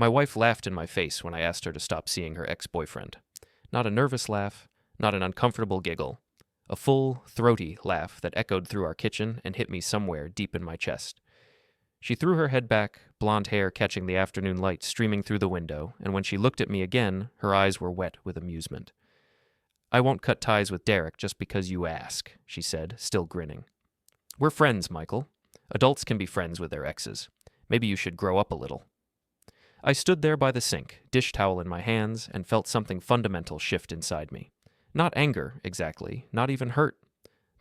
My wife laughed in my face when I asked her to stop seeing her ex-boyfriend. Not a nervous laugh, not an uncomfortable giggle. A full, throaty laugh that echoed through our kitchen and hit me somewhere deep in my chest. She threw her head back, blonde hair catching the afternoon light streaming through the window, and when she looked at me again, her eyes were wet with amusement. "I won't cut ties with Derek just because you ask," she said, still grinning. "We're friends, Michael. Adults can be friends with their exes. Maybe you should grow up a little." I stood there by the sink, dish towel in my hands, and felt something fundamental shift inside me. Not anger, exactly, not even hurt.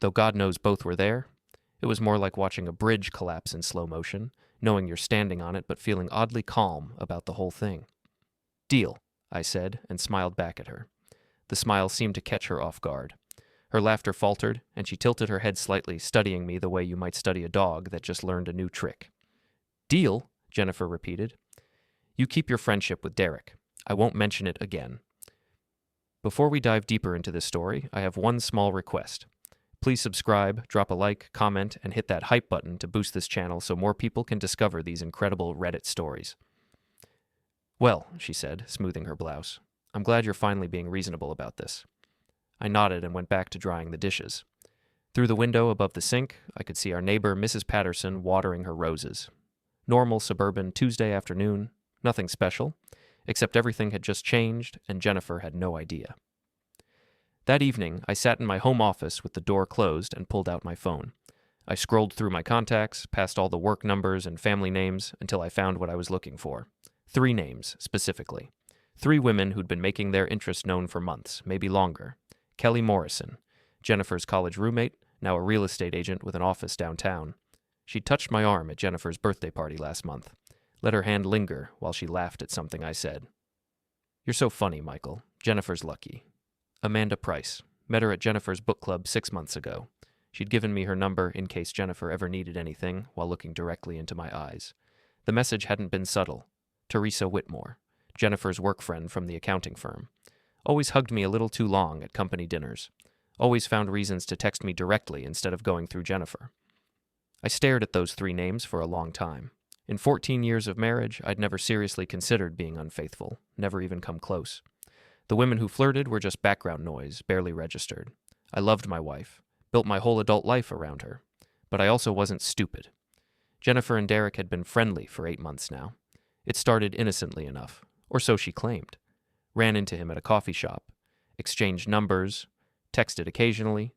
Though God knows both were there. It was more like watching a bridge collapse in slow motion, knowing you're standing on it but feeling oddly calm about the whole thing. "Deal," I said, and smiled back at her. The smile seemed to catch her off guard. Her laughter faltered, and she tilted her head slightly, studying me the way you might study a dog that just learned a new trick. "Deal?" Jennifer repeated. "You keep your friendship with Derek. I won't mention it again." Before we dive deeper into this story, I have one small request. Please subscribe, drop a like, comment, and hit that hype button to boost this channel so more people can discover these incredible Reddit stories. "Well," she said, smoothing her blouse, "I'm glad you're finally being reasonable about this." I nodded and went back to drying the dishes. Through the window above the sink, I could see our neighbor, Mrs. Patterson, watering her roses. Normal suburban Tuesday afternoon, nothing special, except everything had just changed and Jennifer had no idea. That evening, I sat in my home office with the door closed and pulled out my phone. I scrolled through my contacts, past all the work numbers and family names, until I found what I was looking for. 3 names, specifically. 3 women who'd been making their interest known for months, maybe longer. Kelly Morrison, Jennifer's college roommate, now a real estate agent with an office downtown. She touched my arm at Jennifer's birthday party last month. Let her hand linger while she laughed at something I said. "You're so funny, Michael. Jennifer's lucky." Amanda Price. Met her at Jennifer's book club 6 months ago. She'd given me her number in case Jennifer ever needed anything while looking directly into my eyes. The message hadn't been subtle. Teresa Whitmore, Jennifer's work friend from the accounting firm. Always hugged me a little too long at company dinners. Always found reasons to text me directly instead of going through Jennifer. I stared at those 3 names for a long time. In 14 years of marriage, I'd never seriously considered being unfaithful, never even come close. The women who flirted were just background noise, barely registered. I loved my wife, built my whole adult life around her. But I also wasn't stupid. Jennifer and Derek had been friendly for 8 months now. It started innocently enough, or so she claimed. Ran into him at a coffee shop, exchanged numbers, texted occasionally.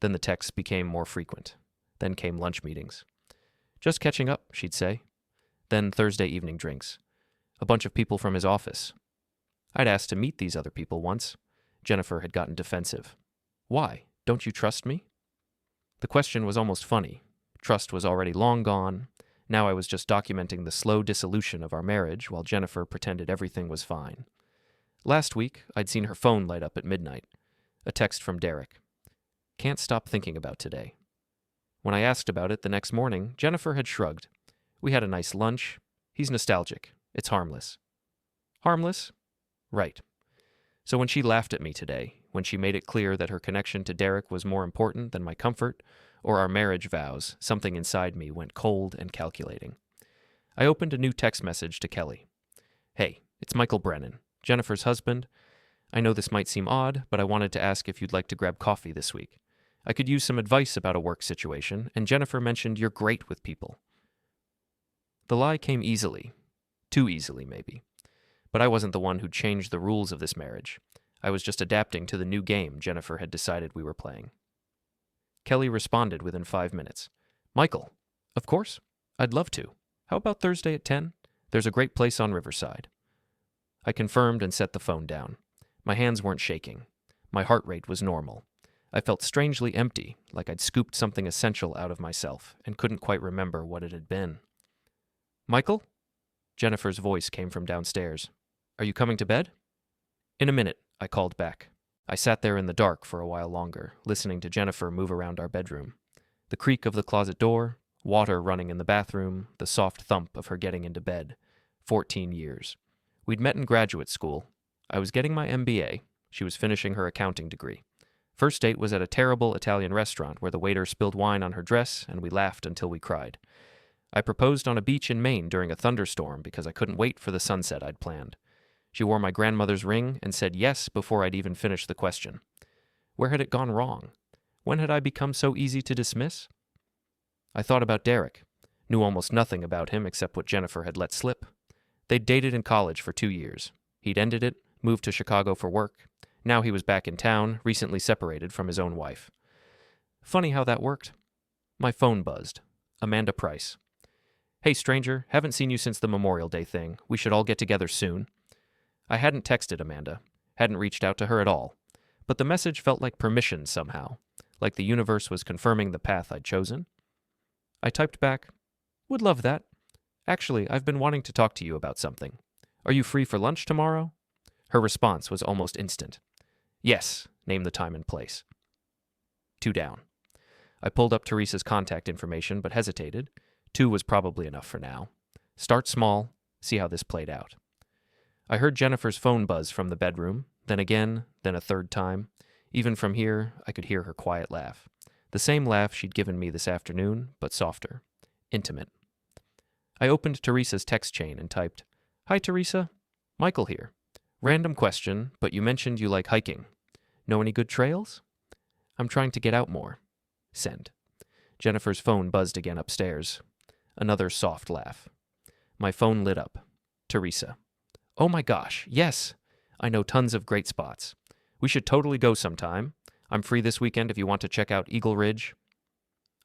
Then the texts became more frequent. Then came lunch meetings. "Just catching up," she'd say. Then Thursday evening drinks. A bunch of people from his office. I'd asked to meet these other people once. Jennifer had gotten defensive. "Why? Don't you trust me?" The question was almost funny. Trust was already long gone. Now I was just documenting the slow dissolution of our marriage while Jennifer pretended everything was fine. Last week, I'd seen her phone light up at midnight. A text from Derek. "Can't stop thinking about today." When I asked about it the next morning, Jennifer had shrugged. "We had a nice lunch. He's nostalgic. It's harmless." Harmless? Right. So when she laughed at me today, when she made it clear that her connection to Derek was more important than my comfort or our marriage vows, something inside me went cold and calculating. I opened a new text message to Kelly. "Hey, it's Michael Brennan, Jennifer's husband. I know this might seem odd, but I wanted to ask if you'd like to grab coffee this week. I could use some advice about a work situation, and Jennifer mentioned you're great with people." The lie came easily. Too easily, maybe. But I wasn't the one who'd changed the rules of this marriage. I was just adapting to the new game Jennifer had decided we were playing. Kelly responded within 5 minutes. "Michael, of course. I'd love to. How about Thursday at 10? There's a great place on Riverside." I confirmed and set the phone down. My hands weren't shaking. My heart rate was normal. I felt strangely empty, like I'd scooped something essential out of myself and couldn't quite remember what it had been. "Michael?" Jennifer's voice came from downstairs. "Are you coming to bed?" "In a minute," I called back. I sat there in the dark for a while longer, listening to Jennifer move around our bedroom. The creak of the closet door, water running in the bathroom, the soft thump of her getting into bed. 14 years. We'd met in graduate school. I was getting my MBA. She was finishing her accounting degree. First date was at a terrible Italian restaurant where the waiter spilled wine on her dress and we laughed until we cried. I proposed on a beach in Maine during a thunderstorm because I couldn't wait for the sunset I'd planned. She wore my grandmother's ring and said yes before I'd even finished the question. Where had it gone wrong? When had I become so easy to dismiss? I thought about Derek. Knew almost nothing about him except what Jennifer had let slip. They'd dated in college for 2 years. He'd ended it, moved to Chicago for work. Now he was back in town, recently separated from his own wife. Funny how that worked. My phone buzzed. Amanda Price. Hey, stranger, haven't seen you since the Memorial Day thing. We should all get together soon. I hadn't texted Amanda, hadn't reached out to her at all, but the message felt like permission somehow, like the universe was confirming the path I'd chosen. I typed back, would love that. Actually, I've been wanting to talk to you about something. Are you free for lunch tomorrow? Her response was almost instant. Yes, name the time and place. 2 down. I pulled up Teresa's contact information but hesitated. 2 was probably enough for now. Start small, see how this played out. I heard Jennifer's phone buzz from the bedroom, then again, then a third time. Even from here, I could hear her quiet laugh. The same laugh she'd given me this afternoon, but softer. Intimate. I opened Teresa's text chain and typed, Hi, Teresa. Michael here. Random question, but you mentioned you like hiking. Know any good trails? I'm trying to get out more. Send. Jennifer's phone buzzed again upstairs. Another soft laugh. My phone lit up. Teresa. Oh my gosh, yes! I know tons of great spots. We should totally go sometime. I'm free this weekend if you want to check out Eagle Ridge.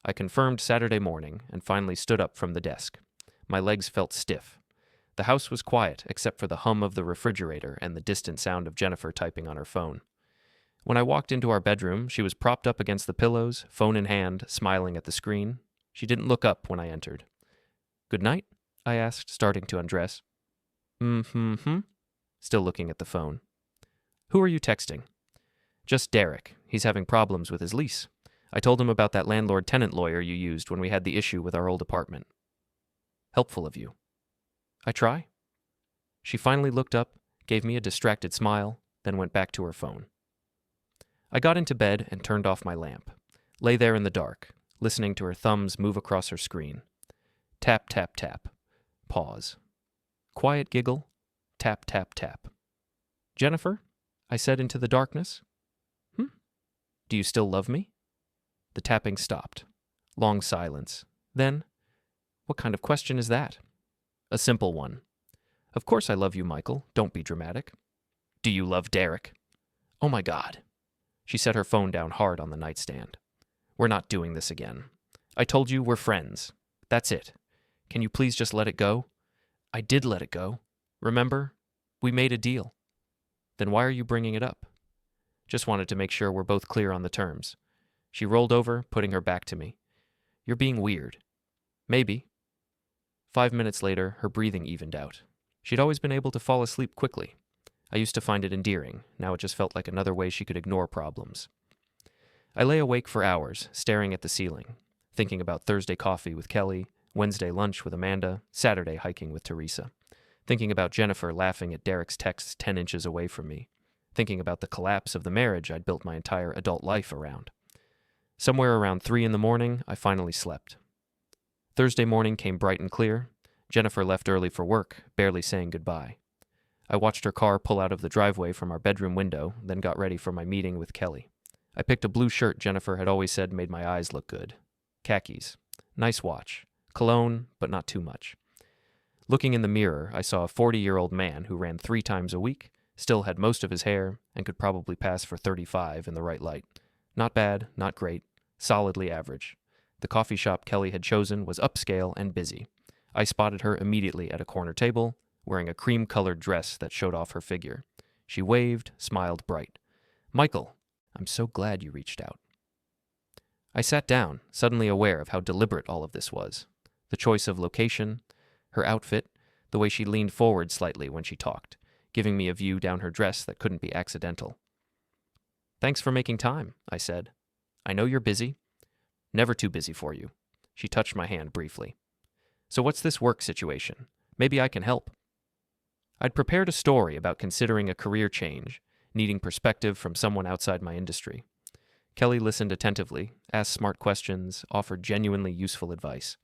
I confirmed Saturday morning and finally stood up from the desk. My legs felt stiff. The house was quiet except for the hum of the refrigerator and the distant sound of Jennifer typing on her phone. When I walked into our bedroom, she was propped up against the pillows, phone in hand, smiling at the screen. She didn't look up when I entered. Good night? I asked, starting to undress. Still looking at the phone. Who are you texting? Just Derek. He's having problems with his lease. I told him about that landlord-tenant lawyer you used when we had the issue with our old apartment. Helpful of you. I try? She finally looked up, gave me a distracted smile, then went back to her phone. I got into bed and turned off my lamp. Lay there in the dark, listening to her thumbs move across her screen. Tap, tap, tap. Pause. Quiet giggle. Tap, tap, tap. Jennifer? I said into the darkness. Do you still love me? The tapping stopped. Long silence. Then, what kind of question is that? A simple one. Of course I love you, Michael. Don't be dramatic. Do you love Derek? Oh my God. She set her phone down hard on the nightstand. We're not doing this again. I told you we're friends. That's it. Can you please just let it go? I did let it go. Remember? We made a deal. Then why are you bringing it up? Just wanted to make sure we're both clear on the terms. She rolled over, putting her back to me. You're being weird. Maybe. 5 minutes later, her breathing evened out. She'd always been able to fall asleep quickly. I used to find it endearing. Now it just felt like another way she could ignore problems. I lay awake for hours, staring at the ceiling, thinking about Thursday coffee with Kelly, Wednesday lunch with Amanda, Saturday hiking with Teresa. Thinking about Jennifer laughing at Derek's texts 10 inches away from me. Thinking about the collapse of the marriage I'd built my entire adult life around. Somewhere around 3 in the morning, I finally slept. Thursday morning came bright and clear. Jennifer left early for work, barely saying goodbye. I watched her car pull out of the driveway from our bedroom window, then got ready for my meeting with Kelly. I picked a blue shirt Jennifer had always said made my eyes look good. Khakis. Nice watch. Cologne, but not too much. Looking in the mirror, I saw a 40-year-old man who ran 3 times a week, still had most of his hair, and could probably pass for 35 in the right light. Not bad, not great, solidly average. The coffee shop Kelly had chosen was upscale and busy. I spotted her immediately at a corner table, wearing a cream-colored dress that showed off her figure. She waved, smiled bright. Michael, I'm so glad you reached out. I sat down, suddenly aware of how deliberate all of this was. The choice of location, her outfit, the way she leaned forward slightly when she talked, giving me a view down her dress that couldn't be accidental. Thanks for making time, I said. I know you're busy. Never too busy for you. She touched my hand briefly. So what's this work situation? Maybe I can help. I'd prepared a story about considering a career change, needing perspective from someone outside my industry. Kelly listened attentively, asked smart questions, offered genuinely useful advice.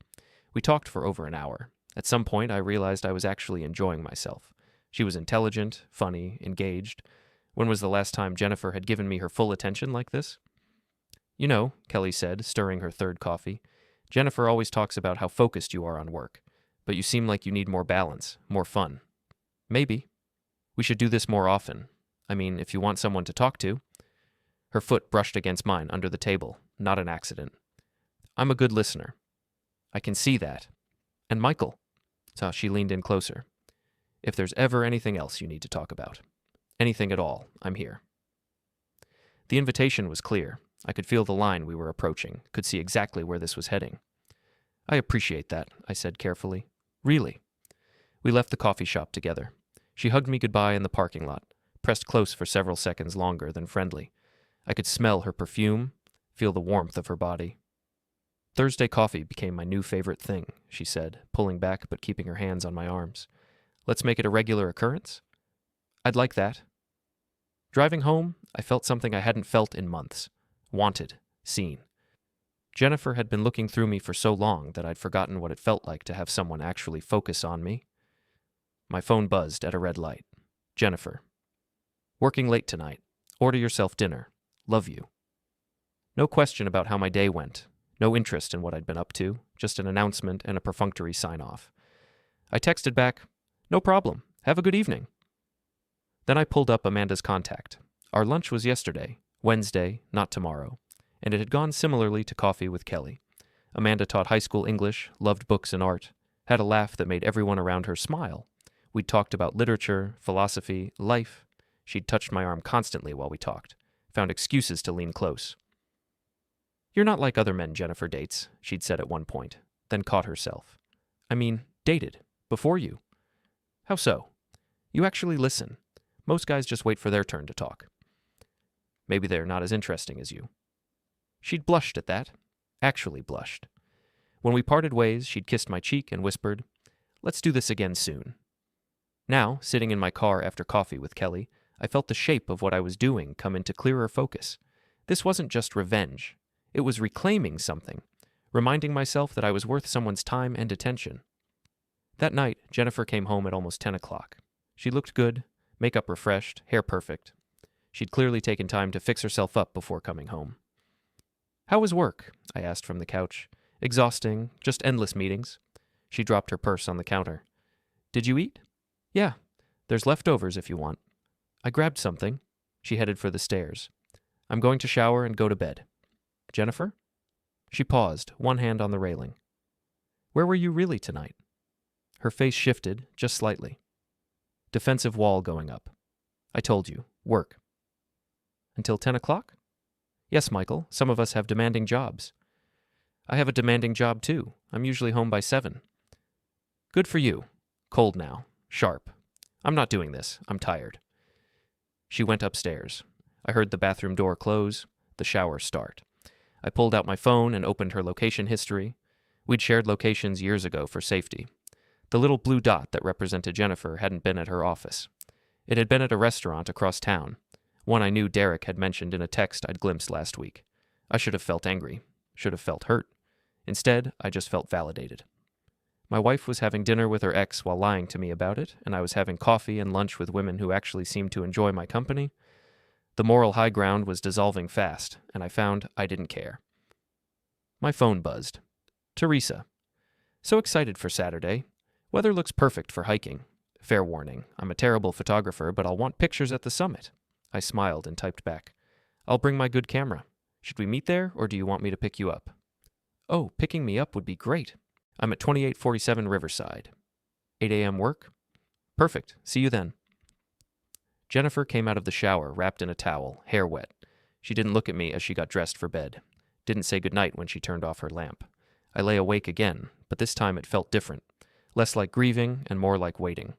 We talked for over an hour. At some point, I realized I was actually enjoying myself. She was intelligent, funny, engaged. When was the last time Jennifer had given me her full attention like this? You know, Kelly said, stirring her third coffee, Jennifer always talks about how focused you are on work, but you seem like you need more balance, more fun. Maybe. We should do this more often. I mean, if you want someone to talk to. Her foot brushed against mine under the table, not an accident. I'm a good listener. I can see that. And Michael. So she leaned in closer. If there's ever anything else you need to talk about, anything at all, I'm here. The invitation was clear. I could feel the line we were approaching, could see exactly where this was heading. I appreciate that, I said carefully. Really. We left the coffee shop together. She hugged me goodbye in the parking lot, pressed close for several seconds longer than friendly. I could smell her perfume, feel the warmth of her body. Thursday coffee became my new favorite thing, she said, pulling back but keeping her hands on my arms. Let's make it a regular occurrence? I'd like that. Driving home, I felt something I hadn't felt in months. Wanted, seen. Jennifer had been looking through me for so long that I'd forgotten what it felt like to have someone actually focus on me. My phone buzzed at a red light. Jennifer. Working late tonight. Order yourself dinner. Love you. No question about how my day went. No interest in what I'd been up to. Just an announcement and a perfunctory sign-off. I texted back, no problem. Have a good evening. Then I pulled up Amanda's contact. Our lunch was yesterday, Wednesday, not tomorrow, and it had gone similarly to coffee with Kelly. Amanda taught high school English, loved books and art, had a laugh that made everyone around her smile. We'd talked about literature, philosophy, life. She'd touched my arm constantly while we talked, found excuses to lean close. You're not like other men Jennifer dates, she'd said at one point, then caught herself. I mean, dated, before you. How so? You actually listen. Most guys just wait for their turn to talk. Maybe they're not as interesting as you. She'd blushed at that. Actually blushed. When we parted ways, she'd kissed my cheek and whispered, let's do this again soon. Now, sitting in my car after coffee with Kelly, I felt the shape of what I was doing come into clearer focus. This wasn't just revenge. It was reclaiming something, reminding myself that I was worth someone's time and attention. That night, Jennifer came home at almost 10 o'clock. She looked good, makeup refreshed, hair perfect. She'd clearly taken time to fix herself up before coming home. How was work? I asked from the couch. Exhausting, just endless meetings. She dropped her purse on the counter. Did you eat? Yeah, there's leftovers if you want. I grabbed something. She headed for the stairs. I'm going to shower and go to bed. Jennifer? She paused, one hand on the railing. Where were you really tonight? Her face shifted, just slightly. Defensive wall going up. I told you, work. Until 10 o'clock? Yes, Michael, some of us have demanding jobs. I have a demanding job too. I'm usually home by 7. Good for you. Cold now. Sharp. I'm not doing this. I'm tired. She went upstairs. I heard the bathroom door close, the shower start. I pulled out my phone and opened her location history. We'd shared locations years ago for safety. The little blue dot that represented Jennifer hadn't been at her office. It had been at a restaurant across town, one I knew Derek had mentioned in a text I'd glimpsed last week. I should have felt angry, should have felt hurt. Instead, I just felt validated. My wife was having dinner with her ex while lying to me about it, and I was having coffee and lunch with women who actually seemed to enjoy my company. The moral high ground was dissolving fast, and I found I didn't care. My phone buzzed. Teresa. So excited for Saturday. Weather looks perfect for hiking. Fair warning, I'm a terrible photographer, but I'll want pictures at the summit. I smiled and typed back. I'll bring my good camera. Should we meet there, or do you want me to pick you up? Oh, picking me up would be great. I'm at 2847 Riverside. 8 a.m. work? Perfect. See you then. Jennifer came out of the shower, wrapped in a towel, hair wet. She didn't look at me as she got dressed for bed. Didn't say goodnight when she turned off her lamp. I lay awake again, but this time it felt different. Less like grieving and more like waiting.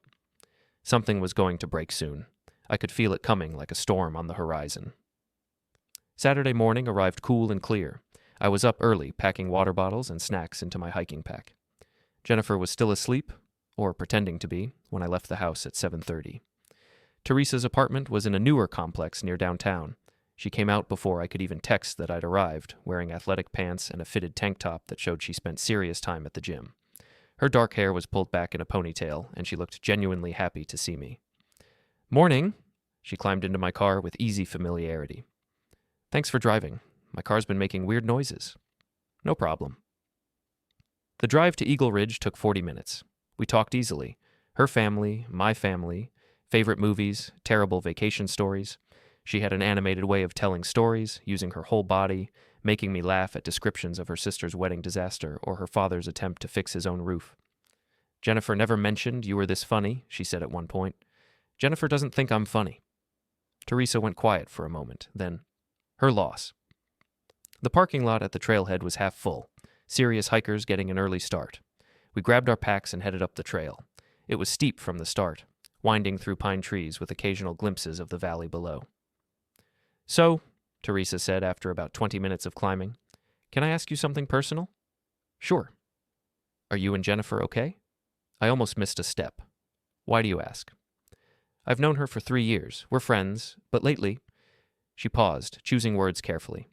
Something was going to break soon. I could feel it coming like a storm on the horizon. Saturday morning arrived cool and clear. I was up early, packing water bottles and snacks into my hiking pack. Jennifer was still asleep, or pretending to be, when I left the house at 7:30. Teresa's apartment was in a newer complex near downtown. She came out before I could even text that I'd arrived, wearing athletic pants and a fitted tank top that showed she spent serious time at the gym. Her dark hair was pulled back in a ponytail, and she looked genuinely happy to see me. "Morning!" She climbed into my car with easy familiarity. "Thanks for driving. My car's been making weird noises." "No problem." The drive to Eagle Ridge took 40 minutes. We talked easily. Her family, my family, favorite movies, terrible vacation stories. She had an animated way of telling stories, using her whole body, making me laugh at descriptions of her sister's wedding disaster or her father's attempt to fix his own roof. "Jennifer never mentioned you were this funny," she said at one point. "Jennifer doesn't think I'm funny." Teresa went quiet for a moment, then, "Her loss." The parking lot at the trailhead was half full, serious hikers getting an early start. We grabbed our packs and headed up the trail. It was steep from the start, winding through pine trees with occasional glimpses of the valley below. "So," Teresa said after about 20 minutes of climbing, "can I ask you something personal?" "Sure." "Are you and Jennifer okay?" I almost missed a step. "Why do you ask?" "I've known her for 3 years. We're friends, but lately—" She paused, choosing words carefully.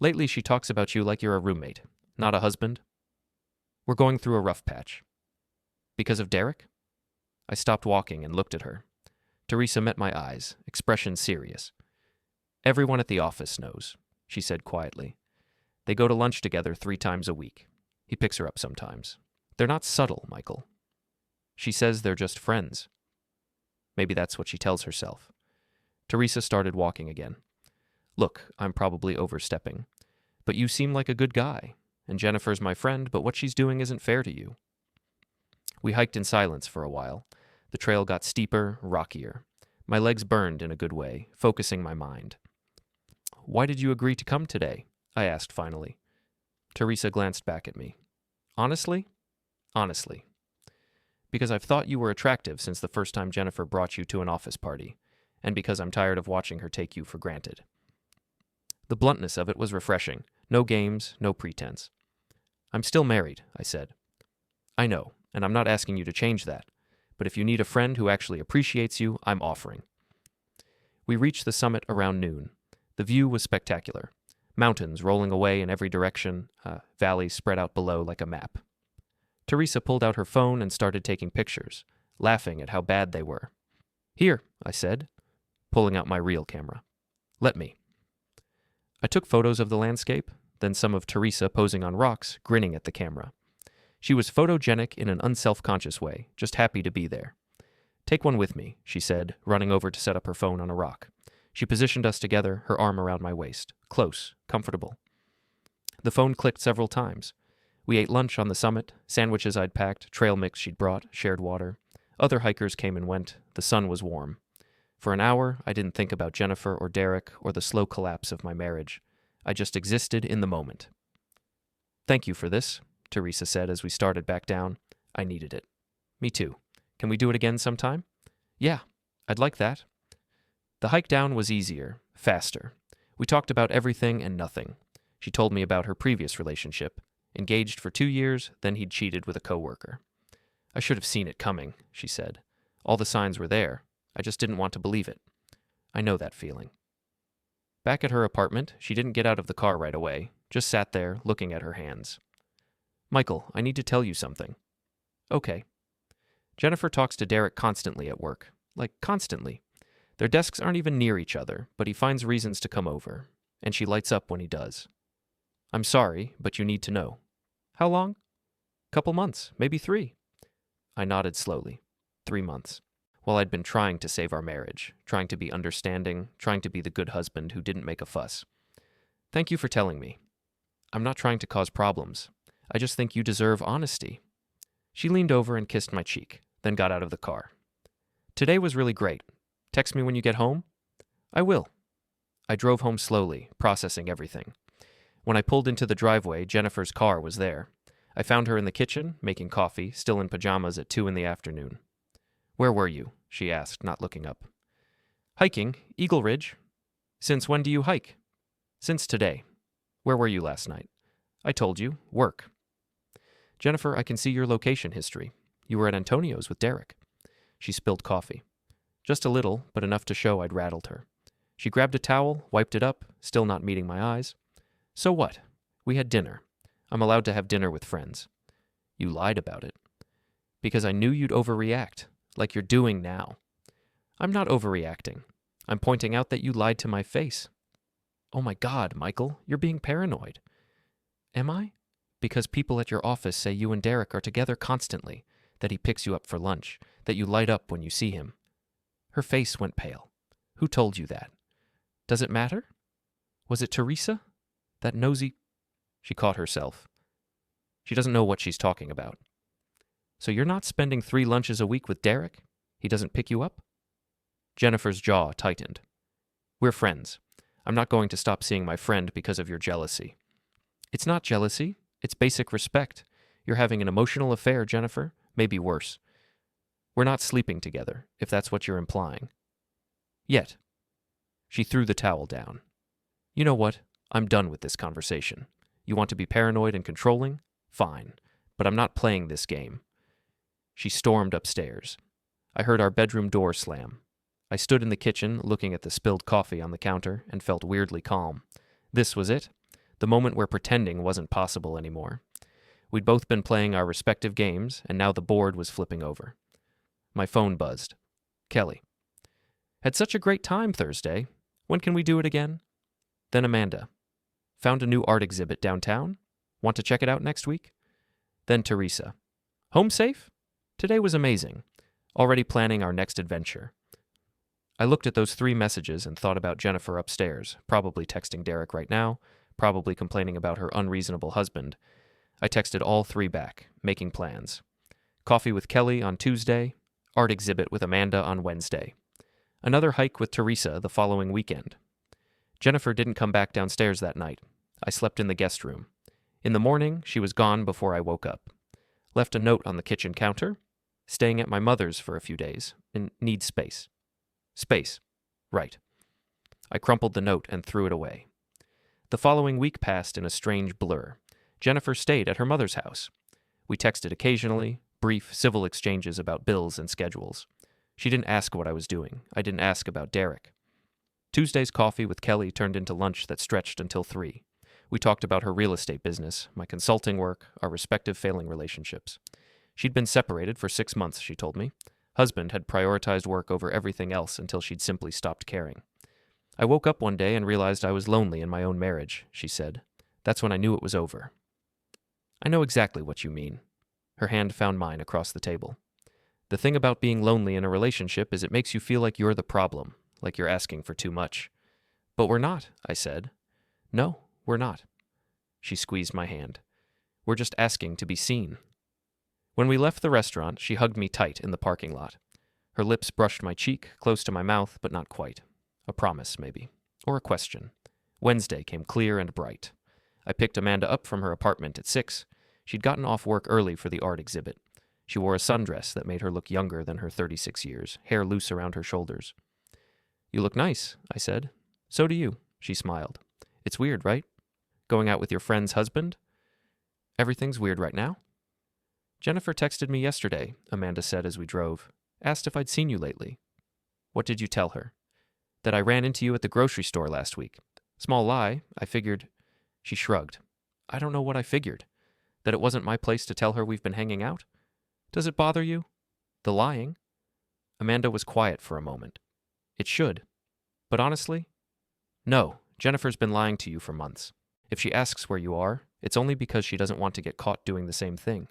"Lately she talks about you like you're a roommate, not a husband. We're going through a rough patch." "Because of Derek?" I stopped walking and looked at her. Teresa met my eyes, expression serious. "Everyone at the office knows," she said quietly. "They go to lunch together 3 times a week. He picks her up sometimes. They're not subtle, Michael." She says they're just friends. Maybe that's what she tells herself. Teresa started walking again. "Look, I'm probably overstepping. But you seem like a good guy, and Jennifer's my friend, but what she's doing isn't fair to you." We hiked in silence for a while. The trail got steeper, rockier. My legs burned in a good way, focusing my mind. "Why did you agree to come today?" I asked finally. Teresa glanced back at me. "Honestly?" "Honestly. Because I've thought you were attractive since the first time Jennifer brought you to an office party, and because I'm tired of watching her take you for granted." The bluntness of it was refreshing. No games, no pretense. "I'm still married," I said. "I know, and I'm not asking you to change that. But if you need a friend who actually appreciates you, I'm offering." We reached the summit around noon. The view was spectacular. Mountains rolling away in every direction, valleys spread out below like a map. Teresa pulled out her phone and started taking pictures, laughing at how bad they were. "Here," I said, pulling out my real camera. "Let me." I took photos of the landscape, then some of Teresa posing on rocks, grinning at the camera. She was photogenic in an unself-conscious way, just happy to be there. "Take one with me," she said, running over to set up her phone on a rock. She positioned us together, her arm around my waist, close, comfortable. The phone clicked several times. We ate lunch on the summit, sandwiches I'd packed, trail mix she'd brought, shared water. Other hikers came and went. The sun was warm. For an hour, I didn't think about Jennifer or Derek or the slow collapse of my marriage. I just existed in the moment. "Thank you for this," Teresa said as we started back down. "I needed it." "Me too. Can we do it again sometime?" "Yeah, I'd like that." The hike down was easier, faster. We talked about everything and nothing. She told me about her previous relationship. Engaged for 2 years, then he'd cheated with a coworker. "I should have seen it coming," she said. "All the signs were there. I just didn't want to believe it." I know that feeling. Back at her apartment, she didn't get out of the car right away, just sat there, looking at her hands. "Michael, I need to tell you something." "Okay." Jennifer talks to Derek constantly at work. Like, constantly. Their desks aren't even near each other, but he finds reasons to come over, and she lights up when he does. "I'm sorry, but you need to know." "How long?" "Couple months, maybe 3. I nodded slowly. 3 months. While I'd been trying to save our marriage, trying to be understanding, trying to be the good husband who didn't make a fuss. "Thank you for telling me. I'm not trying to cause problems. I just think you deserve honesty." She leaned over and kissed my cheek, then got out of the car. "Today was really great. Text me when you get home?" "I will." I drove home slowly, processing everything. When I pulled into the driveway, Jennifer's car was there. I found her in the kitchen, making coffee, still in pajamas at 2 in the afternoon. "Where were you?" she asked, not looking up. "Hiking, Eagle Ridge." "Since when do you hike?" "Since today." "Where were you last night?" "I told you, work." "Jennifer, I can see your location history. You were at Antonio's with Derek." She spilled coffee. Just a little, but enough to show I'd rattled her. She grabbed a towel, wiped it up, still not meeting my eyes. "So what? We had dinner. I'm allowed to have dinner with friends." You lied about it. Because I knew you'd overreact, like you're doing now. I'm not overreacting. I'm pointing out that you lied to my face. Oh my God, Michael, you're being paranoid. Am I? Because people at your office say you and Derek are together constantly, that he picks you up for lunch, that you light up when you see him. Her face went pale. Who told you that? Does it matter? Was it Teresa? That nosy... She caught herself. She doesn't know what she's talking about. So you're not spending 3 lunches a week with Derek? He doesn't pick you up? Jennifer's jaw tightened. We're friends. I'm not going to stop seeing my friend because of your jealousy. It's not jealousy. It's basic respect. You're having an emotional affair, Jennifer. Maybe worse. We're not sleeping together, if that's what you're implying. Yet. She threw the towel down. You know what? I'm done with this conversation. You want to be paranoid and controlling? Fine. But I'm not playing this game. She stormed upstairs. I heard our bedroom door slam. I stood in the kitchen, looking at the spilled coffee on the counter, and felt weirdly calm. This was it. The moment where pretending wasn't possible anymore. We'd both been playing our respective games, and now the board was flipping over. My phone buzzed. Kelly. Had such a great time Thursday. When can we do it again? Then Amanda. Found a new art exhibit downtown. Want to check it out next week? Then Teresa. Home safe? Today was amazing. Already planning our next adventure. I looked at those 3 messages and thought about Jennifer upstairs, probably texting Derek right now, probably complaining about her unreasonable husband. I texted all 3 back, making plans. Coffee with Kelly on Tuesday, art exhibit with Amanda on Wednesday. Another hike with Teresa the following weekend. Jennifer didn't come back downstairs that night. I slept in the guest room. In the morning, she was gone before I woke up. Left a note on the kitchen counter. Staying at my mother's for a few days and need space. Space. Right. I crumpled the note and threw it away. The following week passed in a strange blur. Jennifer stayed at her mother's house. We texted occasionally, brief, civil exchanges about bills and schedules. She didn't ask what I was doing. I didn't ask about Derek. Tuesday's coffee with Kelly turned into lunch that stretched until 3. We talked about her real estate business, my consulting work, our respective failing relationships. She'd been separated for 6 months, she told me. Husband had prioritized work over everything else until she'd simply stopped caring. I woke up one day and realized I was lonely in my own marriage, she said. That's when I knew it was over. I know exactly what you mean. Her hand found mine across the table. The thing about being lonely in a relationship is it makes you feel like you're the problem, like you're asking for too much. But we're not, I said. No, we're not. She squeezed my hand. We're just asking to be seen. When we left the restaurant, she hugged me tight in the parking lot. Her lips brushed my cheek, close to my mouth, but not quite. A promise, maybe. Or a question. Wednesday came clear and bright. I picked Amanda up from her apartment at 6. She'd gotten off work early for the art exhibit. She wore a sundress that made her look younger than her 36 years, hair loose around her shoulders. You look nice, I said. So do you, she smiled. It's weird, right? Going out with your friend's husband? Everything's weird right now? Jennifer texted me yesterday, Amanda said as we drove. Asked if I'd seen you lately. What did you tell her? That I ran into you at the grocery store last week. Small lie, I figured. She shrugged. I don't know what I figured. That it wasn't my place to tell her we've been hanging out? Does it bother you? The lying? Amanda was quiet for a moment. It should. But honestly? No, Jennifer's been lying to you for months. If she asks where you are, it's only because she doesn't want to get caught doing the same thing.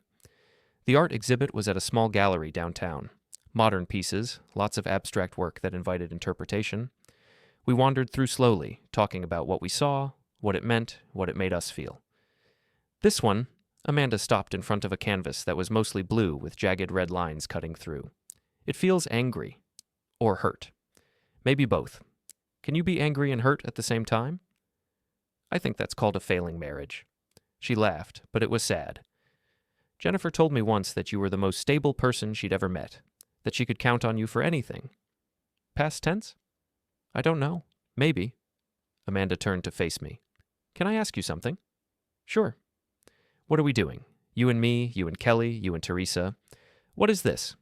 The art exhibit was at a small gallery downtown. Modern pieces, lots of abstract work that invited interpretation. We wandered through slowly, talking about what we saw, what it meant, what it made us feel. This one, Amanda stopped in front of a canvas that was mostly blue with jagged red lines cutting through. It feels angry. Or hurt. Maybe both. Can you be angry and hurt at the same time? I think that's called a failing marriage. She laughed, but it was sad. Jennifer told me once that you were the most stable person she'd ever met, that she could count on you for anything. Past tense? I don't know. Maybe. Amanda turned to face me. Can I ask you something? Sure. What are we doing? You and me, you and Kelly, you and Teresa. What is this?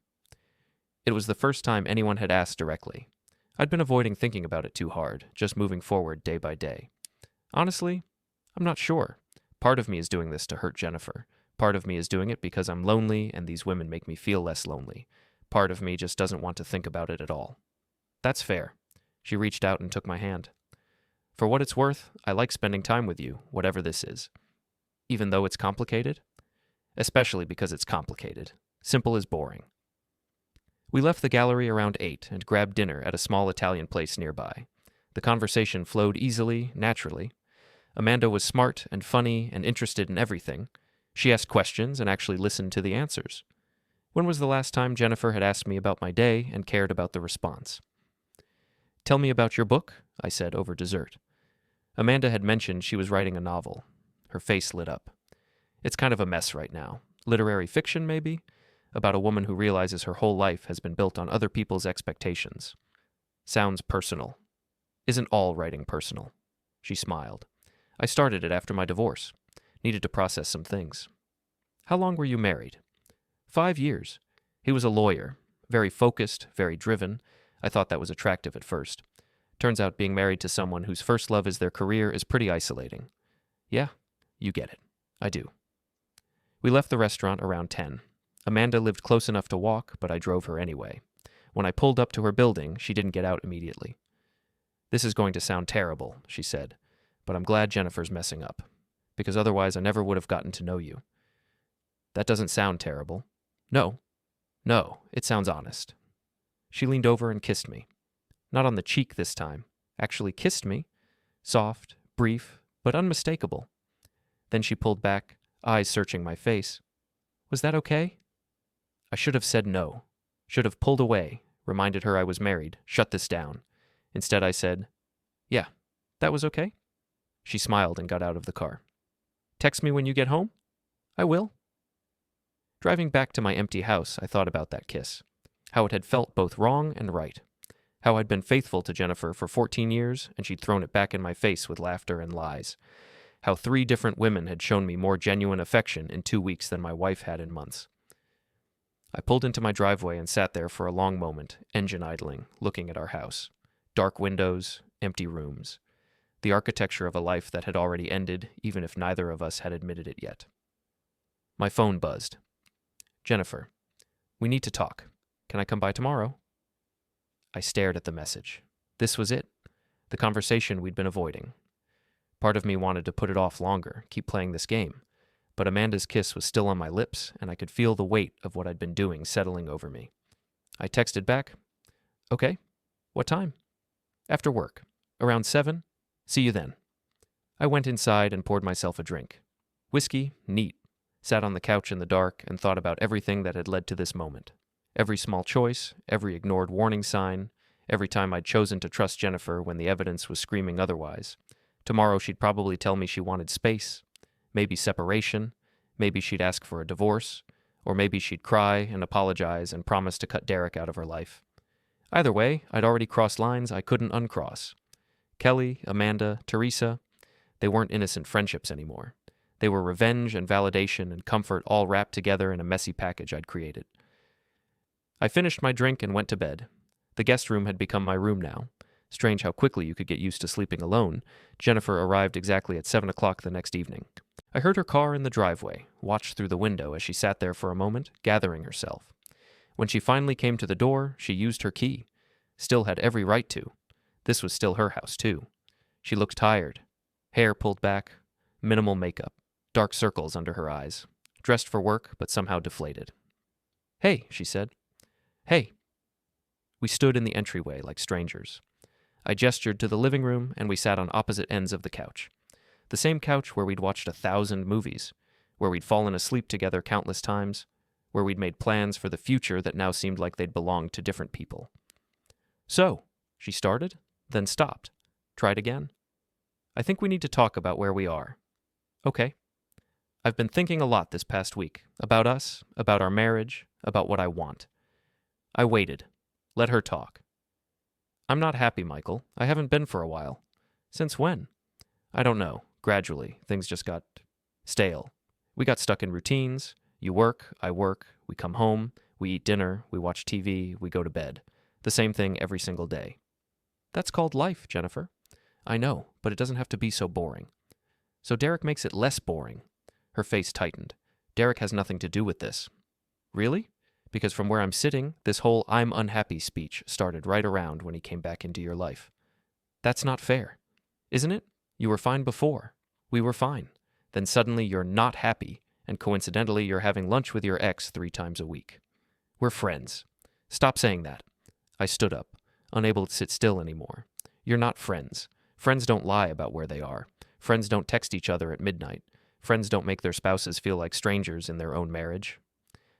It was the first time anyone had asked directly. I'd been avoiding thinking about it too hard, just moving forward day by day. Honestly, I'm not sure. Part of me is doing this to hurt Jennifer. Part of me is doing it because I'm lonely and these women make me feel less lonely. Part of me just doesn't want to think about it at all. That's fair. She reached out and took my hand. For what it's worth, I like spending time with you, whatever this is. Even though it's complicated? Especially because it's complicated. Simple is boring. We left the gallery around 8 and grabbed dinner at a small Italian place nearby. The conversation flowed easily, naturally. Amanda was smart and funny and interested in everything. She asked questions and actually listened to the answers. When was the last time Jennifer had asked me about my day and cared about the response? Tell me about your book, I said over dessert. Amanda had mentioned she was writing a novel. Her face lit up. It's kind of a mess right now. Literary fiction, maybe? About a woman who realizes her whole life has been built on other people's expectations. Sounds personal. Isn't all writing personal? She smiled. I started it after my divorce. Needed to process some things. How long were you married? 5 years. He was a lawyer. Very focused, very driven. I thought that was attractive at first. Turns out being married to someone whose first love is their career is pretty isolating. Yeah, you get it. I do. We left the restaurant around 10. Amanda lived close enough to walk, but I drove her anyway. When I pulled up to her building, she didn't get out immediately. This is going to sound terrible, she said, but I'm glad Jennifer's messing up, because otherwise I never would have gotten to know you. That doesn't sound terrible. No, it sounds honest. She leaned over and kissed me. Not on the cheek this time. Actually kissed me. Soft, brief, but unmistakable. Then she pulled back, eyes searching my face. Was that okay? I should have said no. Should have pulled away, reminded her I was married, shut this down. Instead I said, yeah, that was okay. She smiled and got out of the car. Text me when you get home? I will. Driving back to my empty house, I thought about that kiss. How it had felt both wrong and right. How I'd been faithful to Jennifer for 14 years, and she'd thrown it back in my face with laughter and lies. How 3 different women had shown me more genuine affection in 2 weeks than my wife had in months. I pulled into my driveway and sat there for a long moment, engine idling, looking at our house. Dark windows, empty rooms. The architecture of a life that had already ended, even if neither of us had admitted it yet. My phone buzzed. Jennifer, we need to talk. Can I come by tomorrow? I stared at the message. This was it. The conversation we'd been avoiding. Part of me wanted to put it off longer, keep playing this game. But Amanda's kiss was still on my lips, and I could feel the weight of what I'd been doing settling over me. I texted back, okay, what time? After work. Around 7? See you then. I went inside and poured myself a drink. Whiskey, neat. Sat on the couch in the dark and thought about everything that had led to this moment. Every small choice, every ignored warning sign, every time I'd chosen to trust Jennifer when the evidence was screaming otherwise. Tomorrow she'd probably tell me she wanted space, maybe separation, maybe she'd ask for a divorce, or maybe she'd cry and apologize and promise to cut Derek out of her life. Either way, I'd already crossed lines I couldn't uncross. Kelly, Amanda, Teresa, they weren't innocent friendships anymore. They were revenge and validation and comfort all wrapped together in a messy package I'd created. I finished my drink and went to bed. The guest room had become my room now. Strange how quickly you could get used to sleeping alone. Jennifer arrived exactly at 7 o'clock the next evening. I heard her car in the driveway, watched through the window as she sat there for a moment, gathering herself. When she finally came to the door, she used her key. Still had every right to. This was still her house, too. She looked tired. Hair pulled back, minimal makeup, dark circles under her eyes. Dressed for work, but somehow deflated. Hey, she said. Hey. We stood in the entryway like strangers. I gestured to the living room, and we sat on opposite ends of the couch. The same couch where we'd watched 1,000 movies, where we'd fallen asleep together countless times, where we'd made plans for the future that now seemed like they'd belonged to different people. So, she started, then stopped. Tried again. I think we need to talk about where we are. Okay. I've been thinking a lot this past week, about us, about our marriage, about what I want. I waited. Let her talk. I'm not happy, Michael. I haven't been for a while. Since when? I don't know. Gradually, things just got stale. We got stuck in routines. You work, I work, we come home, we eat dinner, we watch TV, we go to bed. The same thing every single day. That's called life, Jennifer. I know, but it doesn't have to be so boring. So Derek makes it less boring. Her face tightened. Derek has nothing to do with this. Really? Because from where I'm sitting, this whole I'm unhappy speech started right around when he came back into your life. That's not fair. Isn't it? You were fine before. We were fine. Then suddenly you're not happy, and coincidentally you're having lunch with your ex 3 times a week. We're friends. Stop saying that. I stood up, unable to sit still anymore. You're not friends. Friends don't lie about where they are. Friends don't text each other at midnight. Friends don't make their spouses feel like strangers in their own marriage.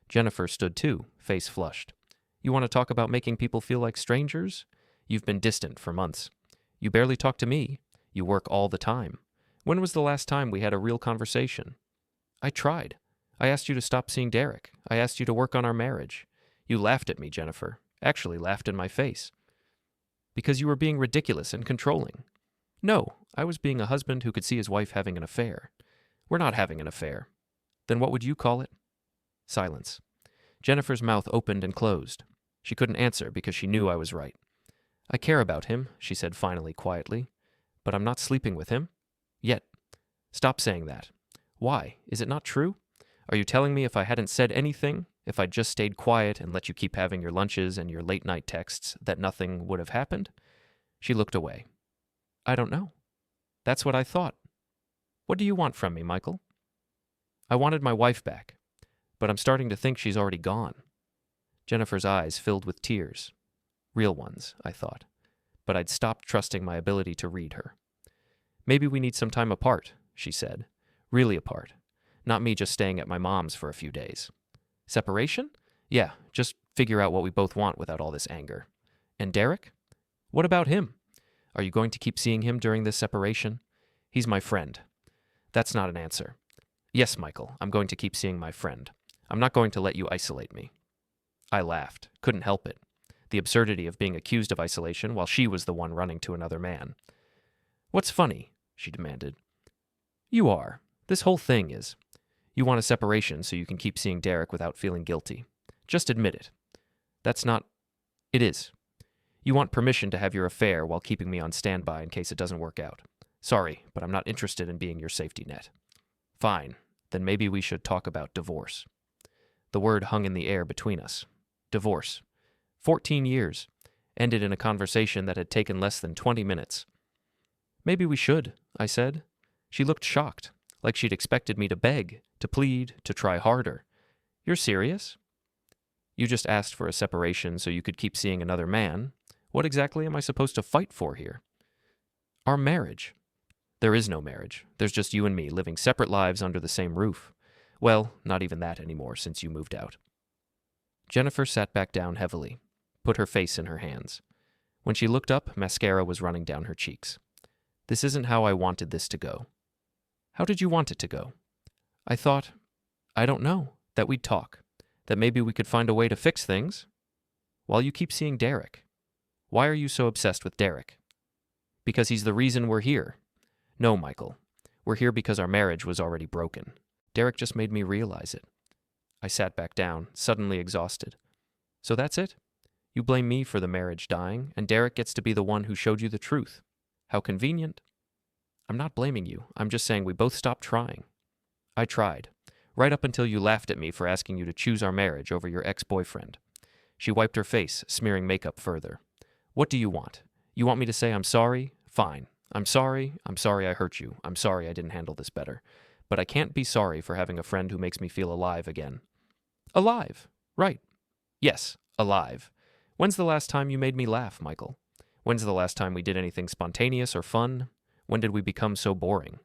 Jennifer stood too, face flushed. You want to talk about making people feel like strangers? You've been distant for months. You barely talk to me. You work all the time. When was the last time we had a real conversation? I tried. I asked you to stop seeing Derek. I asked you to work on our marriage. You laughed at me, Jennifer. Actually laughed in my face. Because you were being ridiculous and controlling. No, I was being a husband who could see his wife having an affair. We're not having an affair. Then what would you call it? Silence. Jennifer's mouth opened and closed. She couldn't answer because she knew I was right. I care about him, she said finally quietly, but I'm not sleeping with him. Yet. Stop saying that. Why? Is it not true? Are you telling me if I hadn't said anything, if I'd just stayed quiet and let you keep having your lunches and your late-night texts, that nothing would have happened? She looked away. I don't know. That's what I thought. What do you want from me, Michael? I wanted my wife back, but I'm starting to think she's already gone. Jennifer's eyes filled with tears. Real ones, I thought, but I'd stopped trusting my ability to read her. Maybe we need some time apart, she said. Really apart. Not me just staying at my mom's for a few days. Separation? Yeah, just figure out what we both want without all this anger. And Derek? What about him? Are you going to keep seeing him during this separation? He's my friend. That's not an answer. Yes, Michael, I'm going to keep seeing my friend. I'm not going to let you isolate me. I laughed. Couldn't help it. The absurdity of being accused of isolation while she was the one running to another man. What's funny? She demanded. You are. This whole thing is. You want a separation so you can keep seeing Derek without feeling guilty. Just admit it. That's not... It is. You want permission to have your affair while keeping me on standby in case it doesn't work out. Sorry, but I'm not interested in being your safety net. Fine. Then maybe we should talk about divorce. The word hung in the air between us. Divorce. 14 years. Ended in a conversation that had taken less than 20 minutes. Maybe we should, I said. She looked shocked, like she'd expected me to beg, to plead, to try harder. You're serious? You just asked for a separation so you could keep seeing another man. What exactly am I supposed to fight for here? Our marriage. There is no marriage. There's just you and me living separate lives under the same roof. Well, not even that anymore since you moved out. Jennifer sat back down heavily, put her face in her hands. When she looked up, mascara was running down her cheeks. This isn't how I wanted this to go. How did you want it to go? I thought, I don't know, that we'd talk, that maybe we could find a way to fix things. While you keep seeing Derek. Why are you so obsessed with Derek? Because he's the reason we're here. No, Michael. We're here because our marriage was already broken. Derek just made me realize it. I sat back down, suddenly exhausted. So that's it? You blame me for the marriage dying, and Derek gets to be the one who showed you the truth. How convenient. I'm not blaming you. I'm just saying we both stopped trying. I tried. Right up until you laughed at me for asking you to choose our marriage over your ex-boyfriend. She wiped her face, smearing makeup further. What do you want? You want me to say I'm sorry? Fine. I'm sorry I hurt you. I'm sorry I didn't handle this better. But I can't be sorry for having a friend who makes me feel alive again. Alive. Right. Yes, alive. When's the last time you made me laugh, Michael? When's the last time we did anything spontaneous or fun? When did we become so boring?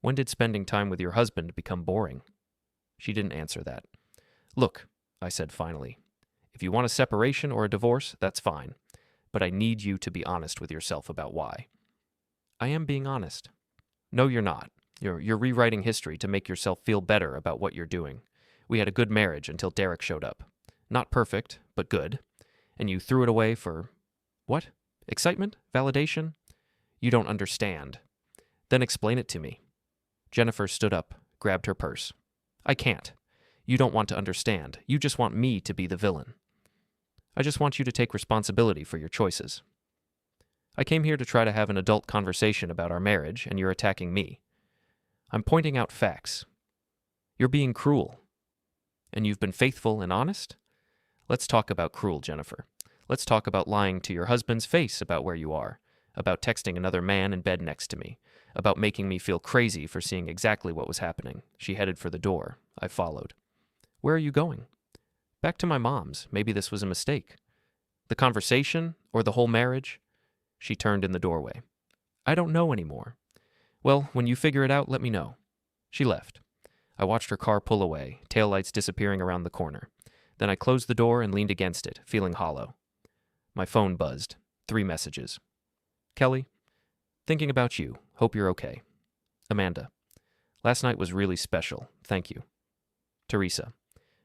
When did spending time with your husband become boring? She didn't answer that. Look, I said finally, if you want a separation or a divorce, that's fine. But I need you to be honest with yourself about why. I am being honest. No, you're not. You're rewriting history to make yourself feel better about what you're doing. We had a good marriage until Derek showed up. Not perfect, but good. And you threw it away for... what? Excitement? Validation? You don't understand. Then explain it to me. Jennifer stood up, grabbed her purse. I can't. You don't want to understand. You just want me to be the villain. I just want you to take responsibility for your choices. I came here to try to have an adult conversation about our marriage, and you're attacking me. I'm pointing out facts. You're being cruel. And you've been faithful and honest? Let's talk about cruel, Jennifer. Let's talk about lying to your husband's face about where you are, about texting another man in bed next to me, about making me feel crazy for seeing exactly what was happening. She headed for the door. I followed. Where are you going? Back to my mom's. Maybe this was a mistake. The conversation or the whole marriage? She turned in the doorway. I don't know anymore. Well, when you figure it out, let me know. She left. I watched her car pull away, taillights disappearing around the corner. Then I closed the door and leaned against it, feeling hollow. My phone buzzed. 3 messages. Kelly, thinking about you. Hope you're okay. Amanda, last night was really special. Thank you. Teresa,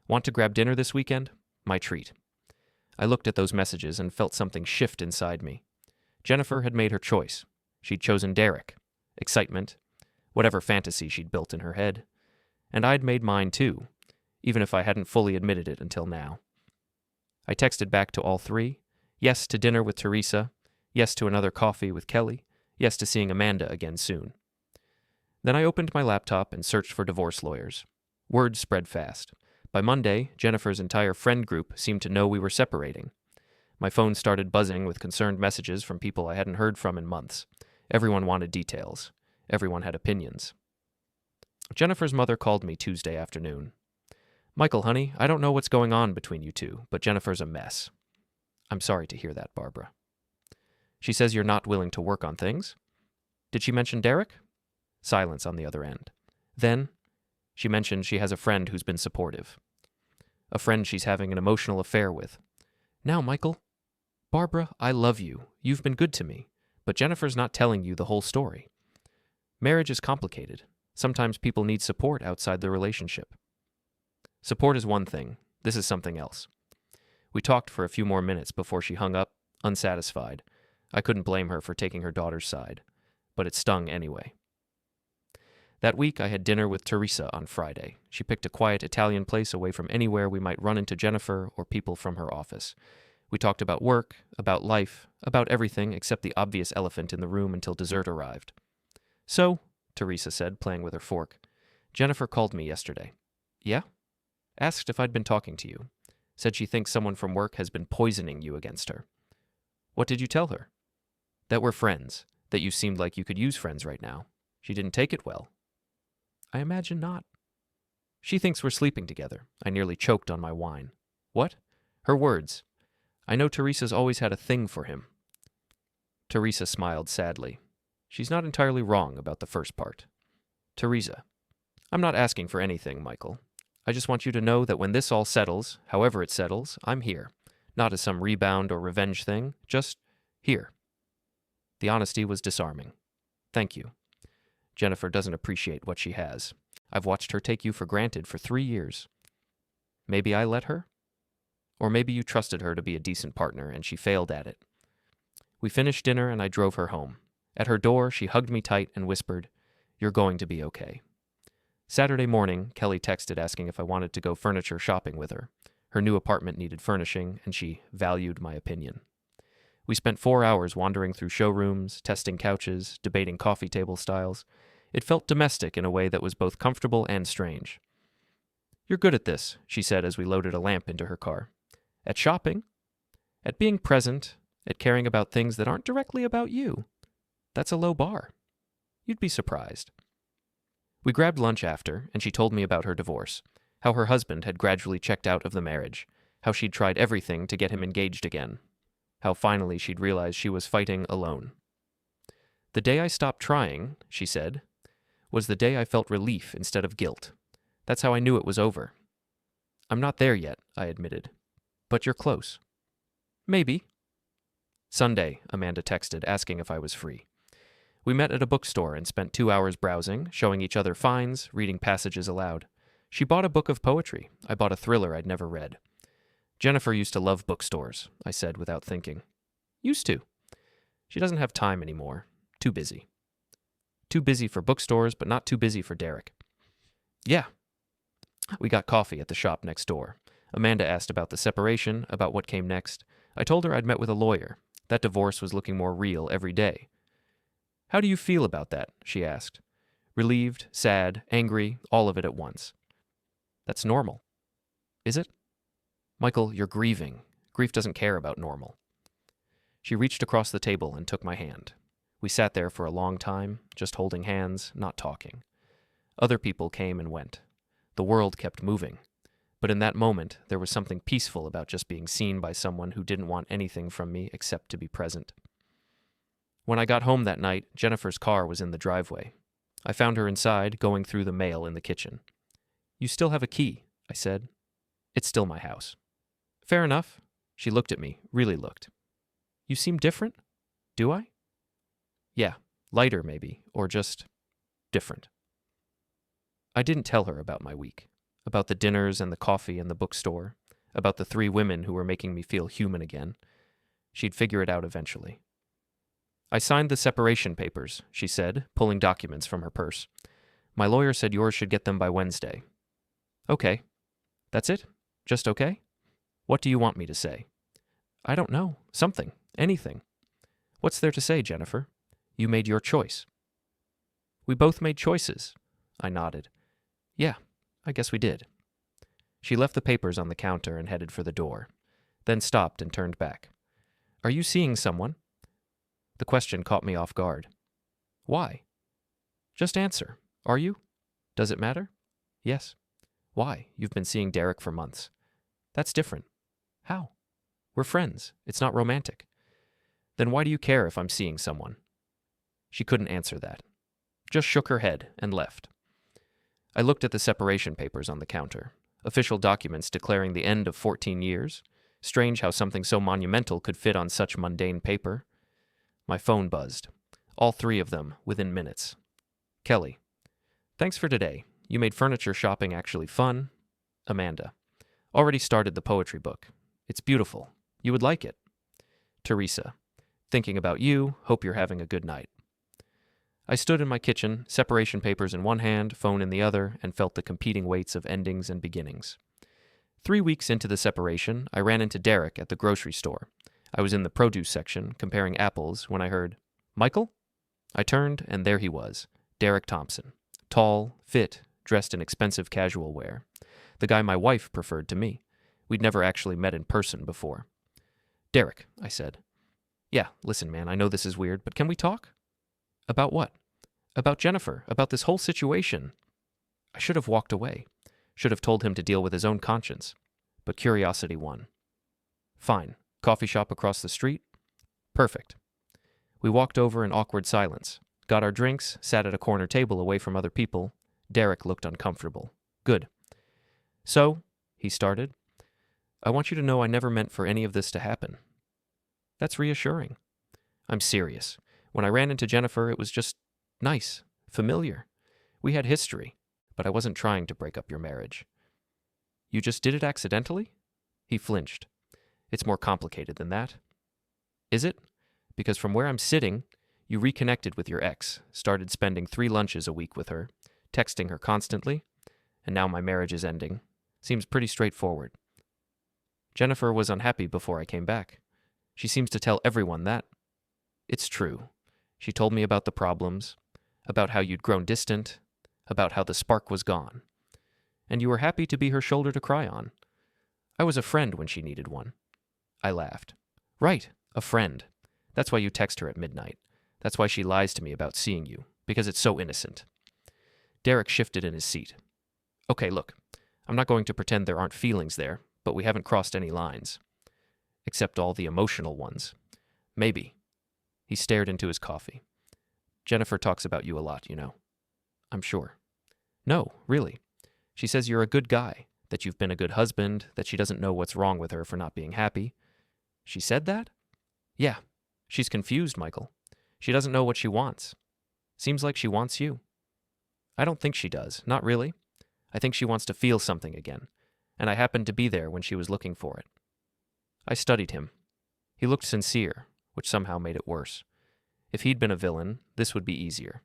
want to grab dinner this weekend? My treat. I looked at those messages and felt something shift inside me. Jennifer had made her choice. She'd chosen Derek. Excitement. Whatever fantasy she'd built in her head. And I'd made mine too, even if I hadn't fully admitted it until now. I texted back to all 3. Yes to dinner with Teresa. Yes to another coffee with Kelly. Yes to seeing Amanda again soon. Then I opened my laptop and searched for divorce lawyers. Word spread fast. By Monday, Jennifer's entire friend group seemed to know we were separating. My phone started buzzing with concerned messages from people I hadn't heard from in months. Everyone wanted details. Everyone had opinions. Jennifer's mother called me Tuesday afternoon. Michael, honey, I don't know what's going on between you two, but Jennifer's a mess. I'm sorry to hear that, Barbara. She says you're not willing to work on things. Did she mention Derek? Silence on the other end. Then, she mentioned she has a friend who's been supportive. A friend she's having an emotional affair with. Now, Michael. Barbara, I love you. You've been good to me. But Jennifer's not telling you the whole story. Marriage is complicated. Sometimes people need support outside the relationship. Support is one thing. This is something else. We talked for a few more minutes before she hung up, unsatisfied. I couldn't blame her for taking her daughter's side, but it stung anyway. That week I had dinner with Teresa on Friday. She picked a quiet Italian place away from anywhere we might run into Jennifer or people from her office. We talked about work, about life, about everything except the obvious elephant in the room until dessert arrived. So, Teresa said, playing with her fork, Jennifer called me yesterday. Yeah? Asked if I'd been talking to you. Said she thinks someone from work has been poisoning you against her. What did you tell her? That we're friends, that you seemed like you could use friends right now. She didn't take it well. I imagine not. She thinks we're sleeping together. I nearly choked on my wine. What? Her words. I know Teresa's always had a thing for him. Teresa smiled sadly. She's not entirely wrong about the first part. Teresa, I'm not asking for anything, Michael. I just want you to know that when this all settles, however it settles, I'm here. Not as some rebound or revenge thing, just here. The honesty was disarming. Thank you. Jennifer doesn't appreciate what she has. I've watched her take you for granted for 3 years. Maybe I let her? Or maybe you trusted her to be a decent partner and she failed at it. We finished dinner and I drove her home. At her door, she hugged me tight and whispered, "You're going to be okay." Saturday morning, Kelly texted asking if I wanted to go furniture shopping with her. Her new apartment needed furnishing, and she valued my opinion. We spent 4 hours wandering through showrooms, testing couches, debating coffee table styles. It felt domestic in a way that was both comfortable and strange. You're good at this, she said as we loaded a lamp into her car. At shopping? At being present, at caring about things that aren't directly about you. That's a low bar. You'd be surprised. We grabbed lunch after, and she told me about her divorce, how her husband had gradually checked out of the marriage, how she'd tried everything to get him engaged again, how finally she'd realized she was fighting alone. The day I stopped trying, she said, was the day I felt relief instead of guilt. That's how I knew it was over. I'm not there yet, I admitted. But you're close. Maybe. Sunday, Amanda texted, asking if I was free. We met at a bookstore and spent 2 hours browsing, showing each other finds, reading passages aloud. She bought a book of poetry. I bought a thriller I'd never read. Jennifer used to love bookstores, I said without thinking. Used to. She doesn't have time anymore. Too busy. Too busy for bookstores, but not too busy for Derek. Yeah. We got coffee at the shop next door. Amanda asked about the separation, about what came next. I told her I'd met with a lawyer. That divorce was looking more real every day. How do you feel about that? She asked. Relieved, sad, angry, all of it at once. That's normal. Is it? Michael, you're grieving. Grief doesn't care about normal. She reached across the table and took my hand. We sat there for a long time, just holding hands, not talking. Other people came and went. The world kept moving. But in that moment, there was something peaceful about just being seen by someone who didn't want anything from me except to be present. When I got home that night, Jennifer's car was in the driveway. I found her inside, going through the mail in the kitchen. You still have a key, I said. It's still my house. Fair enough. She looked at me, really looked. You seem different? Do I? Yeah, lighter maybe, or just different. I didn't tell her about my week, about the dinners and the coffee and the bookstore, about the 3 women who were making me feel human again. She'd figure it out eventually. I signed the separation papers, she said, pulling documents from her purse. My lawyer said yours should get them by Wednesday. Okay. That's it? Just okay? What do you want me to say? I don't know. Something. Anything. What's there to say, Jennifer? You made your choice. We both made choices. I nodded. Yeah, I guess we did. She left the papers on the counter and headed for the door, then stopped and turned back. Are you seeing someone? The question caught me off guard. Why? Just answer. Are you? Does it matter? Yes. Why? You've been seeing Derek for months. That's different. How? We're friends. It's not romantic. Then why do you care if I'm seeing someone? She couldn't answer that. Just shook her head and left. I looked at the separation papers on the counter. Official documents declaring the end of 14 years. Strange how something so monumental could fit on such mundane paper. My phone buzzed. All 3 of them within minutes. Kelly. Thanks for today. You made furniture shopping actually fun. Amanda. Already started the poetry book. It's beautiful. You would like it. Teresa. Thinking about you. Hope you're having a good night. I stood in my kitchen, separation papers in one hand, phone in the other, and felt the competing weights of endings and beginnings. 3 weeks into the separation, I ran into Derek at the grocery store. I was in the produce section, comparing apples, when I heard, Michael? I turned, and there he was, Derek Thompson. Tall, fit, dressed in expensive casual wear. The guy my wife preferred to me. We'd never actually met in person before. Derek, I said. Yeah, listen, man, I know this is weird, but can we talk? About what? About Jennifer, about this whole situation. I should have walked away. Should have told him to deal with his own conscience. But curiosity won. Fine. Coffee shop across the street? Perfect. We walked over in awkward silence, got our drinks, sat at a corner table away from other people. Derek looked uncomfortable. Good. So, he started, I want you to know I never meant for any of this to happen. That's reassuring. I'm serious. When I ran into Jennifer, it was just nice, familiar. We had history, but I wasn't trying to break up your marriage. You just did it accidentally? He flinched. It's more complicated than that. Is it? Because from where I'm sitting, you reconnected with your ex, started spending 3 lunches a week with her, texting her constantly, and now my marriage is ending. Seems pretty straightforward. Jennifer was unhappy before I came back. She seems to tell everyone that. It's true. She told me about the problems, about how you'd grown distant, about how the spark was gone. And you were happy to be her shoulder to cry on. I was a friend when she needed one. I laughed. Right, a friend. That's why you text her at midnight. That's why she lies to me about seeing you, because it's so innocent. Derek shifted in his seat. Okay, look, I'm not going to pretend there aren't feelings there, but we haven't crossed any lines. Except all the emotional ones. Maybe. He stared into his coffee. Jennifer talks about you a lot, you know. I'm sure. No, really. She says you're a good guy, that you've been a good husband, that she doesn't know what's wrong with her for not being happy. She said that? Yeah. She's confused, Michael. She doesn't know what she wants. Seems like she wants you. I don't think she does. Not really. I think she wants to feel something again, and I happened to be there when she was looking for it. I studied him. He looked sincere, which somehow made it worse. If he'd been a villain, this would be easier.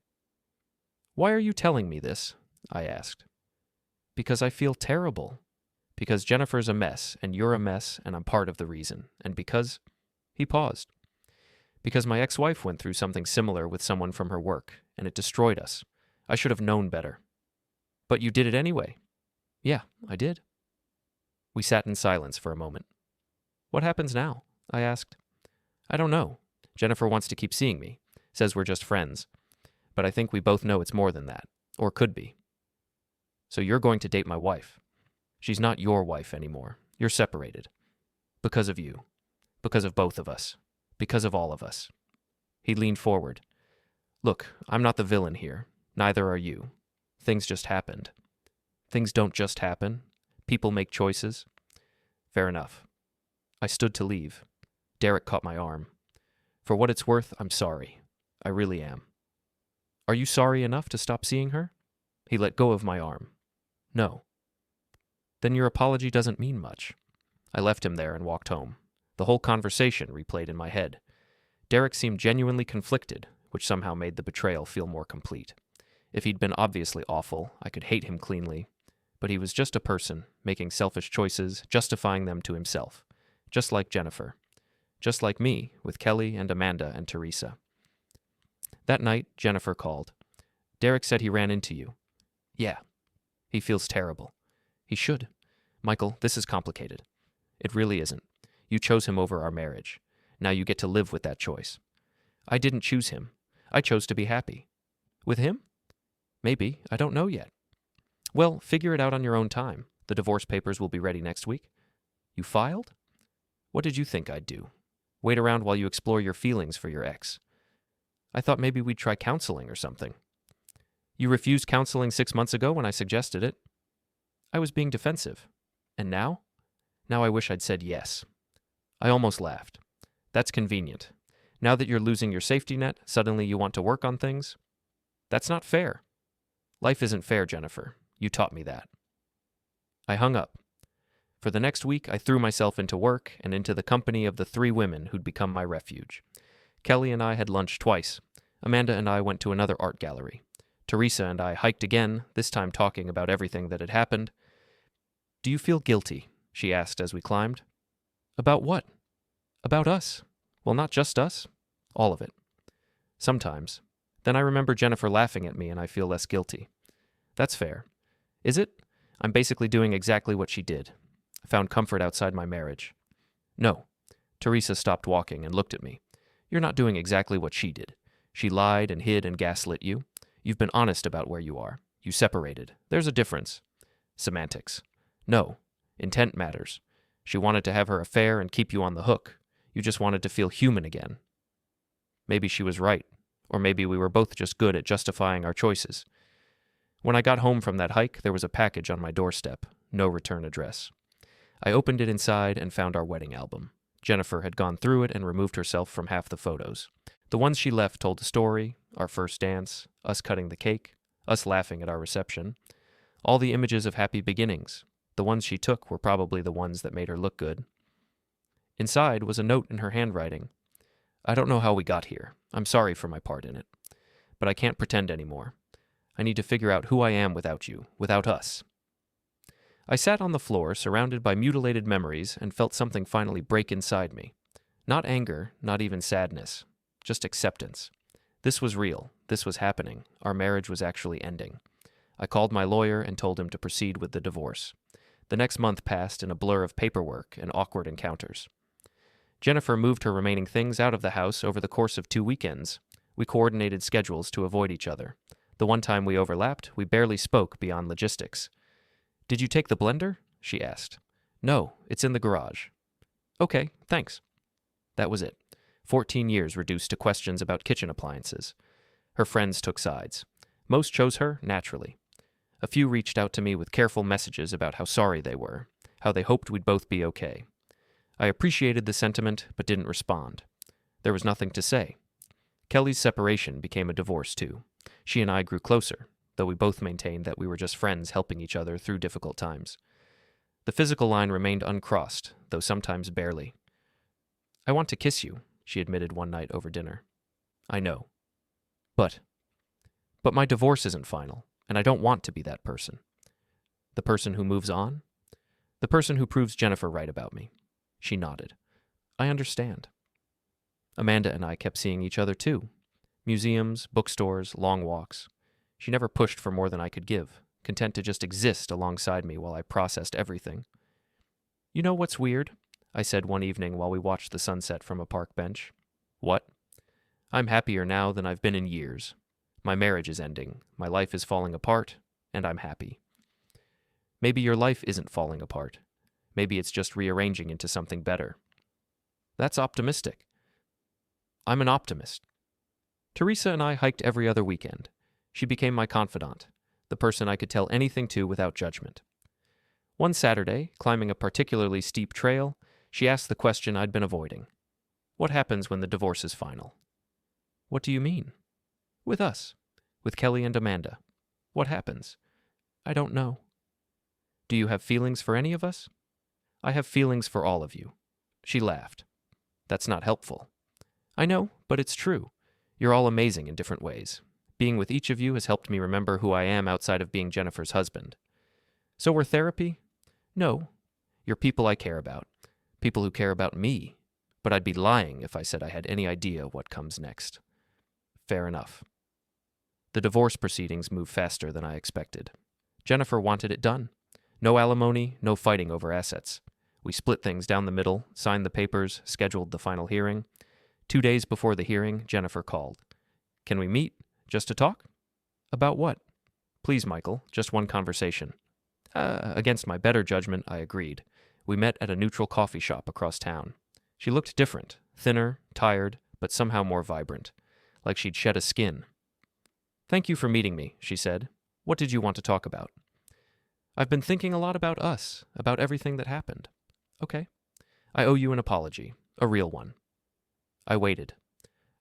Why are you telling me this? I asked. Because I feel terrible. Because Jennifer's a mess, and you're a mess, and I'm part of the reason. And because... He paused. Because my ex-wife went through something similar with someone from her work, and it destroyed us. I should have known better. But you did it anyway. Yeah, I did. We sat in silence for a moment. What happens now? I asked. I don't know. Jennifer wants to keep seeing me, says we're just friends. But I think we both know it's more than that, or could be. So you're going to date my wife. She's not your wife anymore. You're separated. Because of you. Because of both of us. Because of all of us. He leaned forward. Look, I'm not the villain here. Neither are you. Things just happened. Things don't just happen. People make choices. Fair enough. I stood to leave. Derek caught my arm. For what it's worth, I'm sorry. I really am. Are you sorry enough to stop seeing her? He let go of my arm. No. Then your apology doesn't mean much. I left him there and walked home. The whole conversation replayed in my head. Derek seemed genuinely conflicted, which somehow made the betrayal feel more complete. If he'd been obviously awful, I could hate him cleanly. But he was just a person, making selfish choices, justifying them to himself. Just like Jennifer. Just like me, with Kelly and Amanda and Teresa. That night, Jennifer called. Derek said he ran into you. Yeah. He feels terrible. He should. Michael, this is complicated. It really isn't. You chose him over our marriage. Now you get to live with that choice. I didn't choose him. I chose to be happy. With him? Maybe. I don't know yet. Well, figure it out on your own time. The divorce papers will be ready next week. You filed? What did you think I'd do? Wait around while you explore your feelings for your ex. I thought maybe we'd try counseling or something. You refused counseling 6 months ago when I suggested it. I was being defensive. And now? Now I wish I'd said yes. I almost laughed. That's convenient. Now that you're losing your safety net, suddenly you want to work on things? That's not fair. Life isn't fair, Jennifer. You taught me that. I hung up. For the next week, I threw myself into work and into the company of the 3 women who'd become my refuge. Kelly and I had lunch twice. Amanda and I went to another art gallery. Teresa and I hiked again, this time talking about everything that had happened. Do you feel guilty? She asked as we climbed. About what? About us. Well, not just us. All of it. Sometimes. Then I remember Jennifer laughing at me and I feel less guilty. That's fair. Is it? I'm basically doing exactly what she did. I found comfort outside my marriage. No. Teresa stopped walking and looked at me. You're not doing exactly what she did. She lied and hid and gaslit you. You've been honest about where you are. You separated. There's a difference. Semantics. No. Intent matters. She wanted to have her affair and keep you on the hook. You just wanted to feel human again. Maybe she was right. Or maybe we were both just good at justifying our choices. When I got home from that hike, there was a package on my doorstep. No return address. I opened it inside and found our wedding album. Jennifer had gone through it and removed herself from half the photos. The ones she left told a story, our first dance, us cutting the cake, us laughing at our reception. All the images of happy beginnings. The ones she took were probably the ones that made her look good. Inside was a note in her handwriting. I don't know how we got here. I'm sorry for my part in it. But I can't pretend anymore. I need to figure out who I am without you, without us. I sat on the floor, surrounded by mutilated memories, and felt something finally break inside me. Not anger, not even sadness. Just acceptance. This was real. This was happening. Our marriage was actually ending. I called my lawyer and told him to proceed with the divorce. The next month passed in a blur of paperwork and awkward encounters. Jennifer moved her remaining things out of the house over the course of 2 weekends. We coordinated schedules to avoid each other. The one time we overlapped, we barely spoke beyond logistics. Did you take the blender? She asked. No, it's in the garage. Okay, thanks. That was it. 14 years reduced to questions about kitchen appliances. Her friends took sides. Most chose her, naturally. A few reached out to me with careful messages about how sorry they were, how they hoped we'd both be okay. I appreciated the sentiment, but didn't respond. There was nothing to say. Kelly's separation became a divorce, too. She and I grew closer, though we both maintained that we were just friends helping each other through difficult times. The physical line remained uncrossed, though sometimes barely. I want to kiss you, she admitted one night over dinner. I know. But my divorce isn't final, and I don't want to be that person. The person who moves on? The person who proves Jennifer right about me. She nodded. I understand. Amanda and I kept seeing each other too. Museums, bookstores, long walks. She never pushed for more than I could give, content to just exist alongside me while I processed everything. "You know what's weird?" I said one evening while we watched the sunset from a park bench. "What?" "I'm happier now than I've been in years. My marriage is ending, my life is falling apart, and I'm happy." "Maybe your life isn't falling apart. Maybe it's just rearranging into something better." "That's optimistic." "I'm an optimist." Teresa and I hiked every other weekend. She became my confidant, the person I could tell anything to without judgment. One Saturday, climbing a particularly steep trail, she asked the question I'd been avoiding. "What happens when the divorce is final?" "What do you mean?" "With us. With Kelly and Amanda. What happens?" "I don't know." "Do you have feelings for any of us?" "I have feelings for all of you." She laughed. "That's not helpful." "I know, but it's true. You're all amazing in different ways. Being with each of you has helped me remember who I am outside of being Jennifer's husband." "So we're therapy?" "No. You're people I care about. People who care about me. But I'd be lying if I said I had any idea what comes next." "Fair enough." The divorce proceedings moved faster than I expected. Jennifer wanted it done. No alimony, no fighting over assets. We split things down the middle, signed the papers, scheduled the final hearing. 2 days before the hearing, Jennifer called. "Can we meet? Just to talk?" "About what?" "Please, Michael, just one conversation." Against my better judgment, I agreed. We met at a neutral coffee shop across town. She looked different, thinner, tired, but somehow more vibrant, like she'd shed a skin. "Thank you for meeting me," she said. "What did you want to talk about?" "I've been thinking a lot about us, about everything that happened." "Okay. I owe you an apology, a real one." I waited.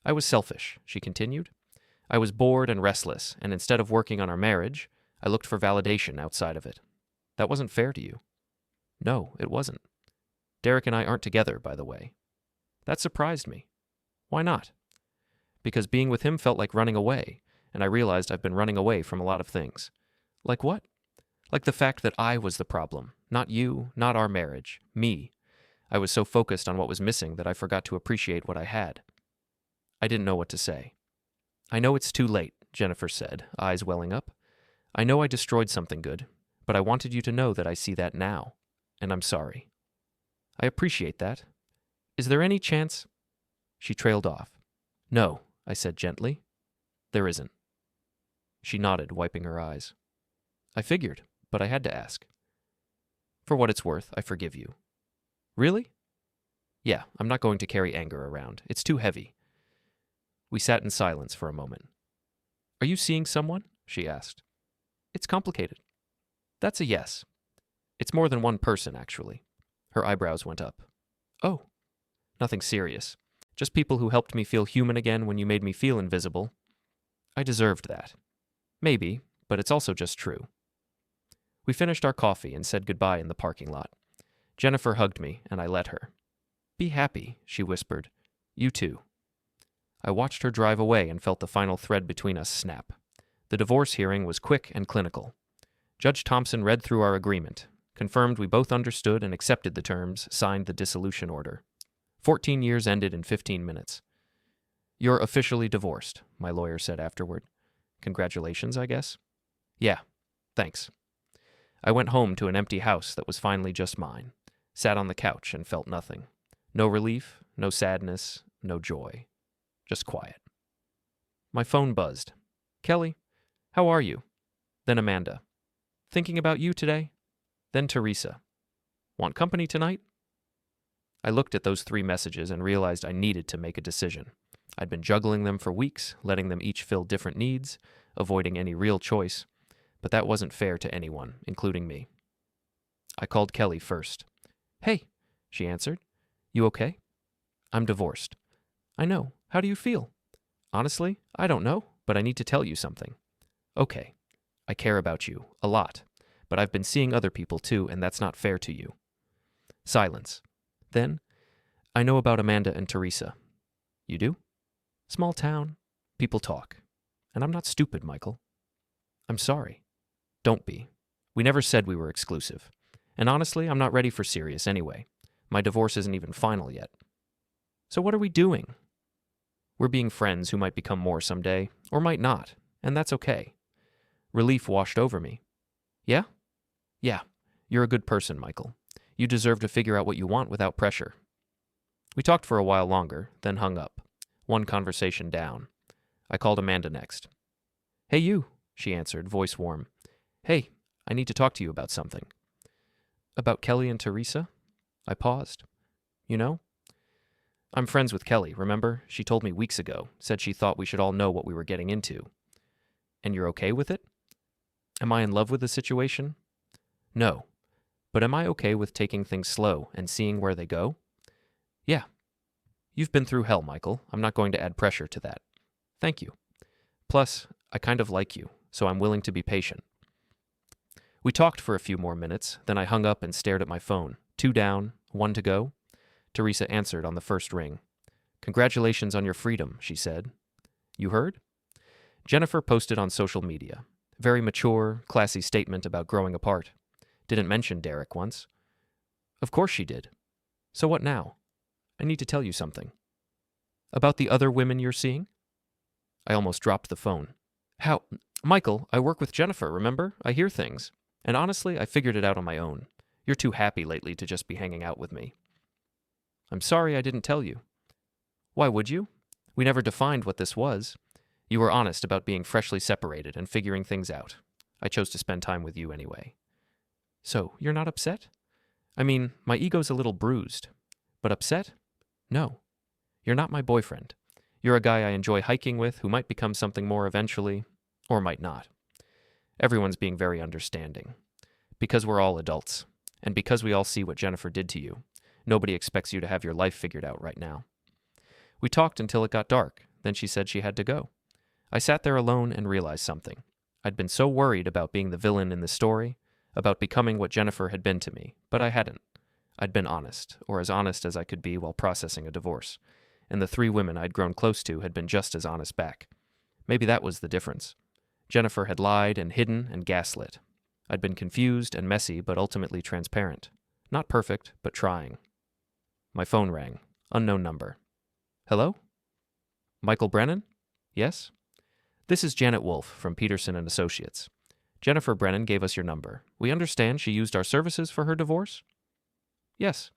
"I was selfish," she continued. "I was bored and restless, and instead of working on our marriage, I looked for validation outside of it. That wasn't fair to you." "No, it wasn't." "Derek and I aren't together, by the way." That surprised me. "Why not?" "Because being with him felt like running away, and I realized I've been running away from a lot of things." "Like what?" "Like the fact that I was the problem, not you, not our marriage, me. I was so focused on what was missing that I forgot to appreciate what I had." I didn't know what to say. "I know it's too late," Jennifer said, eyes welling up. "I know I destroyed something good, but I wanted you to know that I see that now, and I'm sorry." "I appreciate that. Is there any chance—" She trailed off. "No," I said gently. "There isn't." She nodded, wiping her eyes. "I figured, but I had to ask." "For what it's worth, I forgive you." "Really?" "Yeah, I'm not going to carry anger around. It's too heavy." We sat in silence for a moment. "Are you seeing someone?" she asked. "It's complicated." "That's a yes." "It's more than one person, actually." Her eyebrows went up. "Oh." "Nothing serious. Just people who helped me feel human again when you made me feel invisible." "I deserved that." "Maybe, but it's also just true." We finished our coffee and said goodbye in the parking lot. Jennifer hugged me, and I let her. "Be happy," she whispered. "You too." I watched her drive away and felt the final thread between us snap. The divorce hearing was quick and clinical. Judge Thompson read through our agreement, confirmed we both understood and accepted the terms, signed the dissolution order. 14 years ended in 15 minutes. "You're officially divorced," my lawyer said afterward. "Congratulations, I guess?" "Yeah, thanks." I went home to an empty house that was finally just mine, sat on the couch and felt nothing. No relief, no sadness, no joy. Just quiet. My phone buzzed. "Kelly, how are you?" Then Amanda. "Thinking about you today?" Then Teresa. "Want company tonight?" I looked at those 3 messages and realized I needed to make a decision. I'd been juggling them for weeks, letting them each fill different needs, avoiding any real choice, but that wasn't fair to anyone, including me. I called Kelly first. "Hey," she answered. "You okay?" "I'm divorced." "I know. How do you feel?" "Honestly, I don't know, but I need to tell you something." "Okay. I care about you, a lot, but I've been seeing other people too, and that's not fair to you." Silence. Then, "I know about Amanda and Teresa." "You do?" "Small town. People talk. And I'm not stupid, Michael." "I'm sorry." "Don't be. We never said we were exclusive. And honestly, I'm not ready for serious anyway. My divorce isn't even final yet." "So what are we doing?" "We're being friends who might become more someday, or might not, and that's okay." Relief washed over me. Yeah? Yeah. You're a good person, Michael. You deserve to figure out what you want without pressure. We talked for a while longer, then hung up. One conversation down. I called Amanda next. Hey, you, she answered, voice warm. Hey, I need to talk to you about something. About Kelly and Teresa? I paused. You know? I'm friends with Kelly, remember? She told me weeks ago, said she thought we should all know what we were getting into. And you're okay with it? Am I in love with the situation? No. But am I okay with taking things slow and seeing where they go? Yeah. You've been through hell, Michael. I'm not going to add pressure to that. Thank you. Plus, I kind of like you, so I'm willing to be patient. We talked for a few more minutes, then I hung up and stared at my phone. 2 down, 1 to go. Teresa answered on the first ring. Congratulations on your freedom, she said. You heard? Jennifer posted on social media. Very mature, classy statement about growing apart. Didn't mention Derek once. Of course she did. So what now? I need to tell you something. About the other women you're seeing? I almost dropped the phone. How? Michael, I work with Jennifer, remember? I hear things. And honestly, I figured it out on my own. You're too happy lately to just be hanging out with me. I'm sorry I didn't tell you. Why would you? We never defined what this was. You were honest about being freshly separated and figuring things out. I chose to spend time with you anyway. So, you're not upset? I mean, my ego's a little bruised. But upset? No. You're not my boyfriend. You're a guy I enjoy hiking with who might become something more eventually, or might not. Everyone's being very understanding. Because we're all adults, and because we all see what Jennifer did to you, nobody expects you to have your life figured out right now. We talked until it got dark, then she said she had to go. I sat there alone and realized something. I'd been so worried about being the villain in the story, about becoming what Jennifer had been to me, but I hadn't. I'd been honest, or as honest as I could be while processing a divorce, and the 3 women I'd grown close to had been just as honest back. Maybe that was the difference. Jennifer had lied and hidden and gaslit. I'd been confused and messy, but ultimately transparent. Not perfect, but trying. My phone rang. Unknown number. Hello? Michael Brennan? Yes? This is Janet Wolfe from Peterson & Associates. Jennifer Brennan gave us your number. We understand she used our services for her divorce? Yes.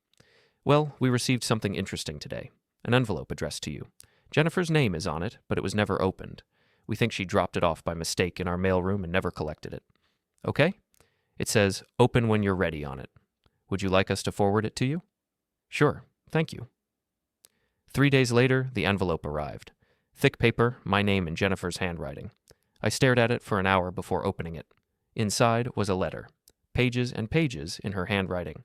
Well, we received something interesting today. An envelope addressed to you. Jennifer's name is on it, but it was never opened. We think she dropped it off by mistake in our mailroom and never collected it. Okay? It says, "Open when you're ready" on it. Would you like us to forward it to you? Sure. Thank you. 3 days later, the envelope arrived. Thick paper, my name in Jennifer's handwriting. I stared at it for an hour before opening it. Inside was a letter. Pages and pages in her handwriting.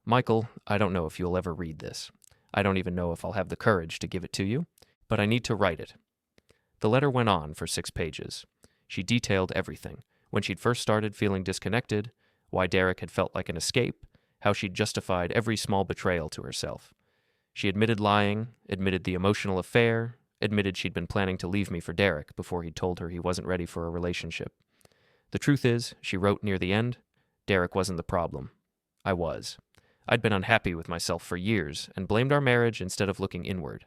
Michael, I don't know if you'll ever read this. I don't even know if I'll have the courage to give it to you, but I need to write it. The letter went on for 6 pages. She detailed everything. When she'd first started feeling disconnected, why Derek had felt like an escape, how she'd justified every small betrayal to herself. She admitted lying, admitted the emotional affair, admitted she'd been planning to leave me for Derek before he'd told her he wasn't ready for a relationship. The truth is, she wrote near the end, Derek wasn't the problem. I was. I'd been unhappy with myself for years and blamed our marriage instead of looking inward.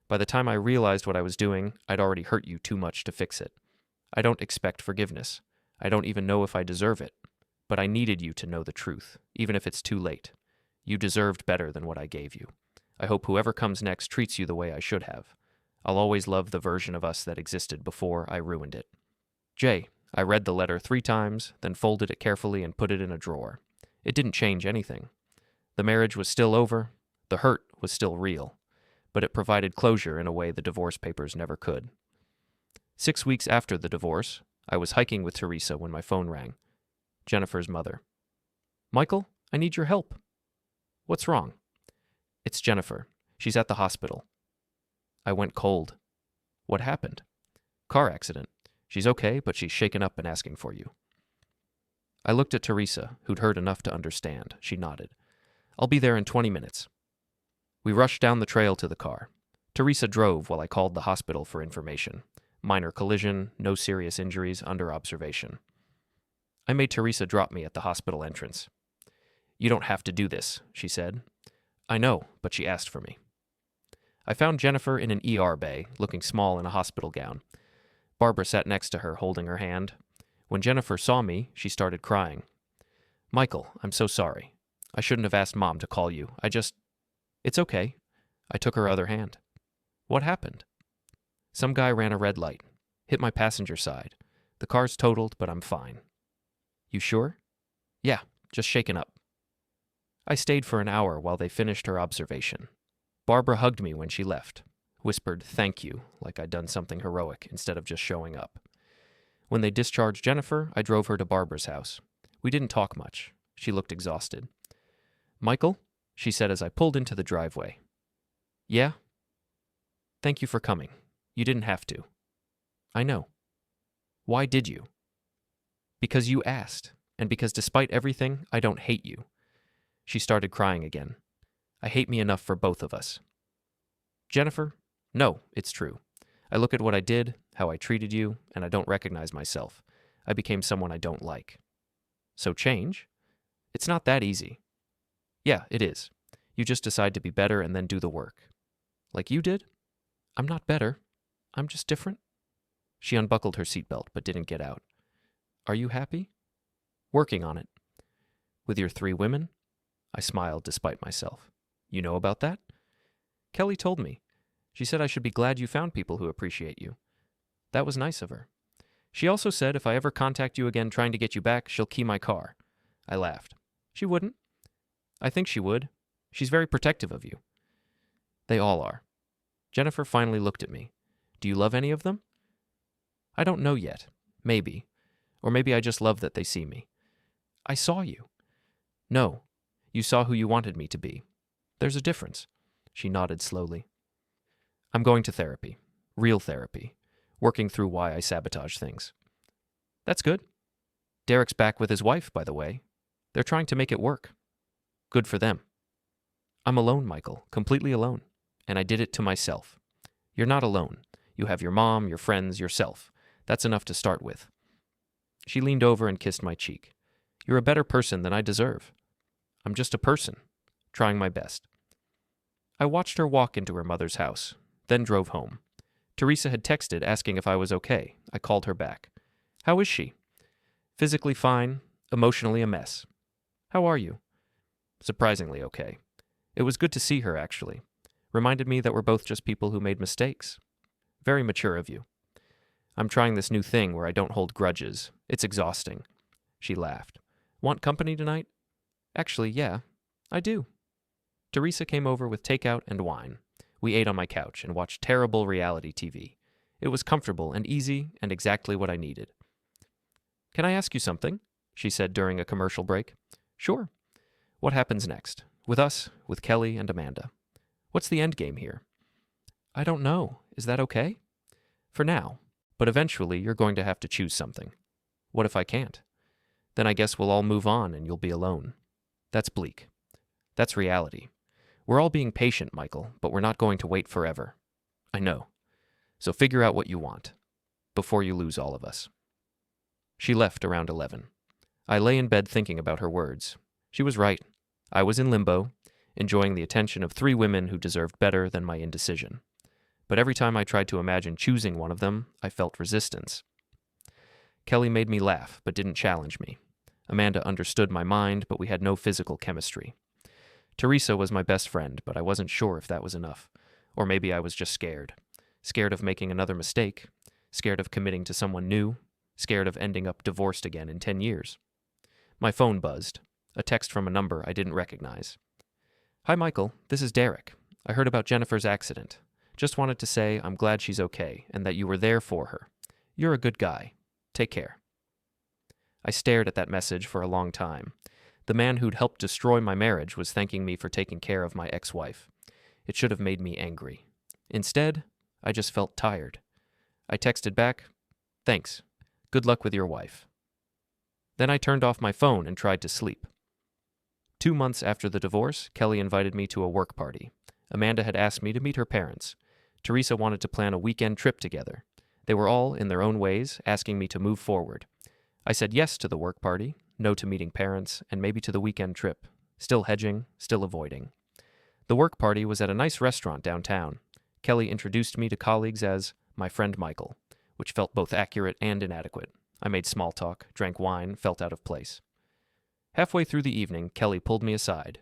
By the time I realized what I was doing, I'd already hurt you too much to fix it. I don't expect forgiveness. I don't even know if I deserve it. But I needed you to know the truth, even if it's too late. You deserved better than what I gave you. I hope whoever comes next treats you the way I should have. I'll always love the version of us that existed before I ruined it. Jay, I read the letter 3 times, then folded it carefully and put it in a drawer. It didn't change anything. The marriage was still over. The hurt was still real. But it provided closure in a way the divorce papers never could. 6 weeks after the divorce, I was hiking with Teresa when my phone rang. Jennifer's mother. Michael, I need your help. What's wrong? It's Jennifer. She's at the hospital. I went cold. What happened? Car accident. She's okay, but she's shaken up and asking for you. I looked at Teresa, who'd heard enough to understand. She nodded. I'll be there in 20 minutes. We rushed down the trail to the car. Teresa drove while I called the hospital for information. Minor collision, no serious injuries, under observation. I made Teresa drop me at the hospital entrance. You don't have to do this, she said. I know, but she asked for me. I found Jennifer in an ER bay, looking small in a hospital gown. Barbara sat next to her, holding her hand. When Jennifer saw me, she started crying. "Michael, I'm so sorry. I shouldn't have asked Mom to call you. It's okay." I took her other hand. "What happened?" "Some guy ran a red light. Hit my passenger side. The car's totaled, but I'm fine." "You sure?" "Yeah, just shaken up." I stayed for an hour while they finished her observation. Barbara hugged me when she left, whispered thank you like I'd done something heroic instead of just showing up. When they discharged Jennifer, I drove her to Barbara's house. We didn't talk much. She looked exhausted. "Michael," she said as I pulled into the driveway. "Yeah?" "Thank you for coming. You didn't have to." "I know." "Why did you?" "Because you asked, and because despite everything, I don't hate you." She started crying again. "I hate me enough for both of us." "Jennifer, no, it's true. I look at what I did, how I treated you, and I don't recognize myself. I became someone I don't like." "So change?" "It's not that easy." "Yeah, it is. You just decide to be better and then do the work." "Like you did?" "I'm not better. I'm just different." She unbuckled her seatbelt but didn't get out. "Are you happy?" "Working on it." "With your 3 women?" I smiled despite myself. "You know about that?" "Kelly told me. She said I should be glad you found people who appreciate you." "That was nice of her. She also said if I ever contact you again trying to get you back, she'll key my car." I laughed. "She wouldn't." "I think she would. She's very protective of you." "They all are." Jennifer finally looked at me. "Do you love any of them?" "I don't know yet. Maybe. Or maybe I just love that they see me." "I saw you." "No. You saw who you wanted me to be. There's a difference." She nodded slowly. "I'm going to therapy. Real therapy. Working through why I sabotage things." "That's good." "Derek's back with his wife, by the way. They're trying to make it work." "Good for them." "I'm alone, Michael. Completely alone. And I did it to myself." "You're not alone. You have your mom, your friends, yourself. That's enough to start with." She leaned over and kissed my cheek. "You're a better person than I deserve." "I'm just a person. Trying my best." I watched her walk into her mother's house, then drove home. Teresa had texted asking if I was okay. I called her back. "How is she?" "Physically fine, emotionally a mess." "How are you?" "Surprisingly okay. It was good to see her, actually. Reminded me that we're both just people who made mistakes." "Very mature of you." "I'm trying this new thing where I don't hold grudges. It's exhausting." She laughed. "Want company tonight?" "Actually, yeah, I do." Teresa came over with takeout and wine. We ate on my couch and watched terrible reality TV. It was comfortable and easy and exactly what I needed. "Can I ask you something?" she said during a commercial break. "Sure." "What happens next? With us, with Kelly and Amanda? What's the end game here?" "I don't know. Is that okay?" "For now. But eventually you're going to have to choose something." "What if I can't?" "Then I guess we'll all move on and you'll be alone." "That's bleak." "That's reality. We're all being patient, Michael, but we're not going to wait forever." "I know. So figure out what you want, before you lose all of us." She left around 11. I lay in bed thinking about her words. She was right. I was in limbo, enjoying the attention of 3 women who deserved better than my indecision. But every time I tried to imagine choosing one of them, I felt resistance. Kelly made me laugh, but didn't challenge me. Amanda understood my mind, but we had no physical chemistry. Teresa was my best friend, but I wasn't sure if that was enough. Or maybe I was just scared. Scared of making another mistake. Scared of committing to someone new. Scared of ending up divorced again in 10 years. My phone buzzed. A text from a number I didn't recognize. "Hi, Michael. This is Derek. I heard about Jennifer's accident. Just wanted to say I'm glad she's okay and that you were there for her. You're a good guy. Take care." I stared at that message for a long time. The man who'd helped destroy my marriage was thanking me for taking care of my ex-wife. It should have made me angry. Instead, I just felt tired. I texted back, "Thanks. Good luck with your wife." Then I turned off my phone and tried to sleep. 2 months after the divorce, Kelly invited me to a work party. Amanda had asked me to meet her parents. Teresa wanted to plan a weekend trip together. They were all, in their own ways, asking me to move forward. I said yes to the work party, no to meeting parents, and maybe to the weekend trip. Still hedging, still avoiding. The work party was at a nice restaurant downtown. Kelly introduced me to colleagues as my friend Michael, which felt both accurate and inadequate. I made small talk, drank wine, felt out of place. Halfway through the evening, Kelly pulled me aside.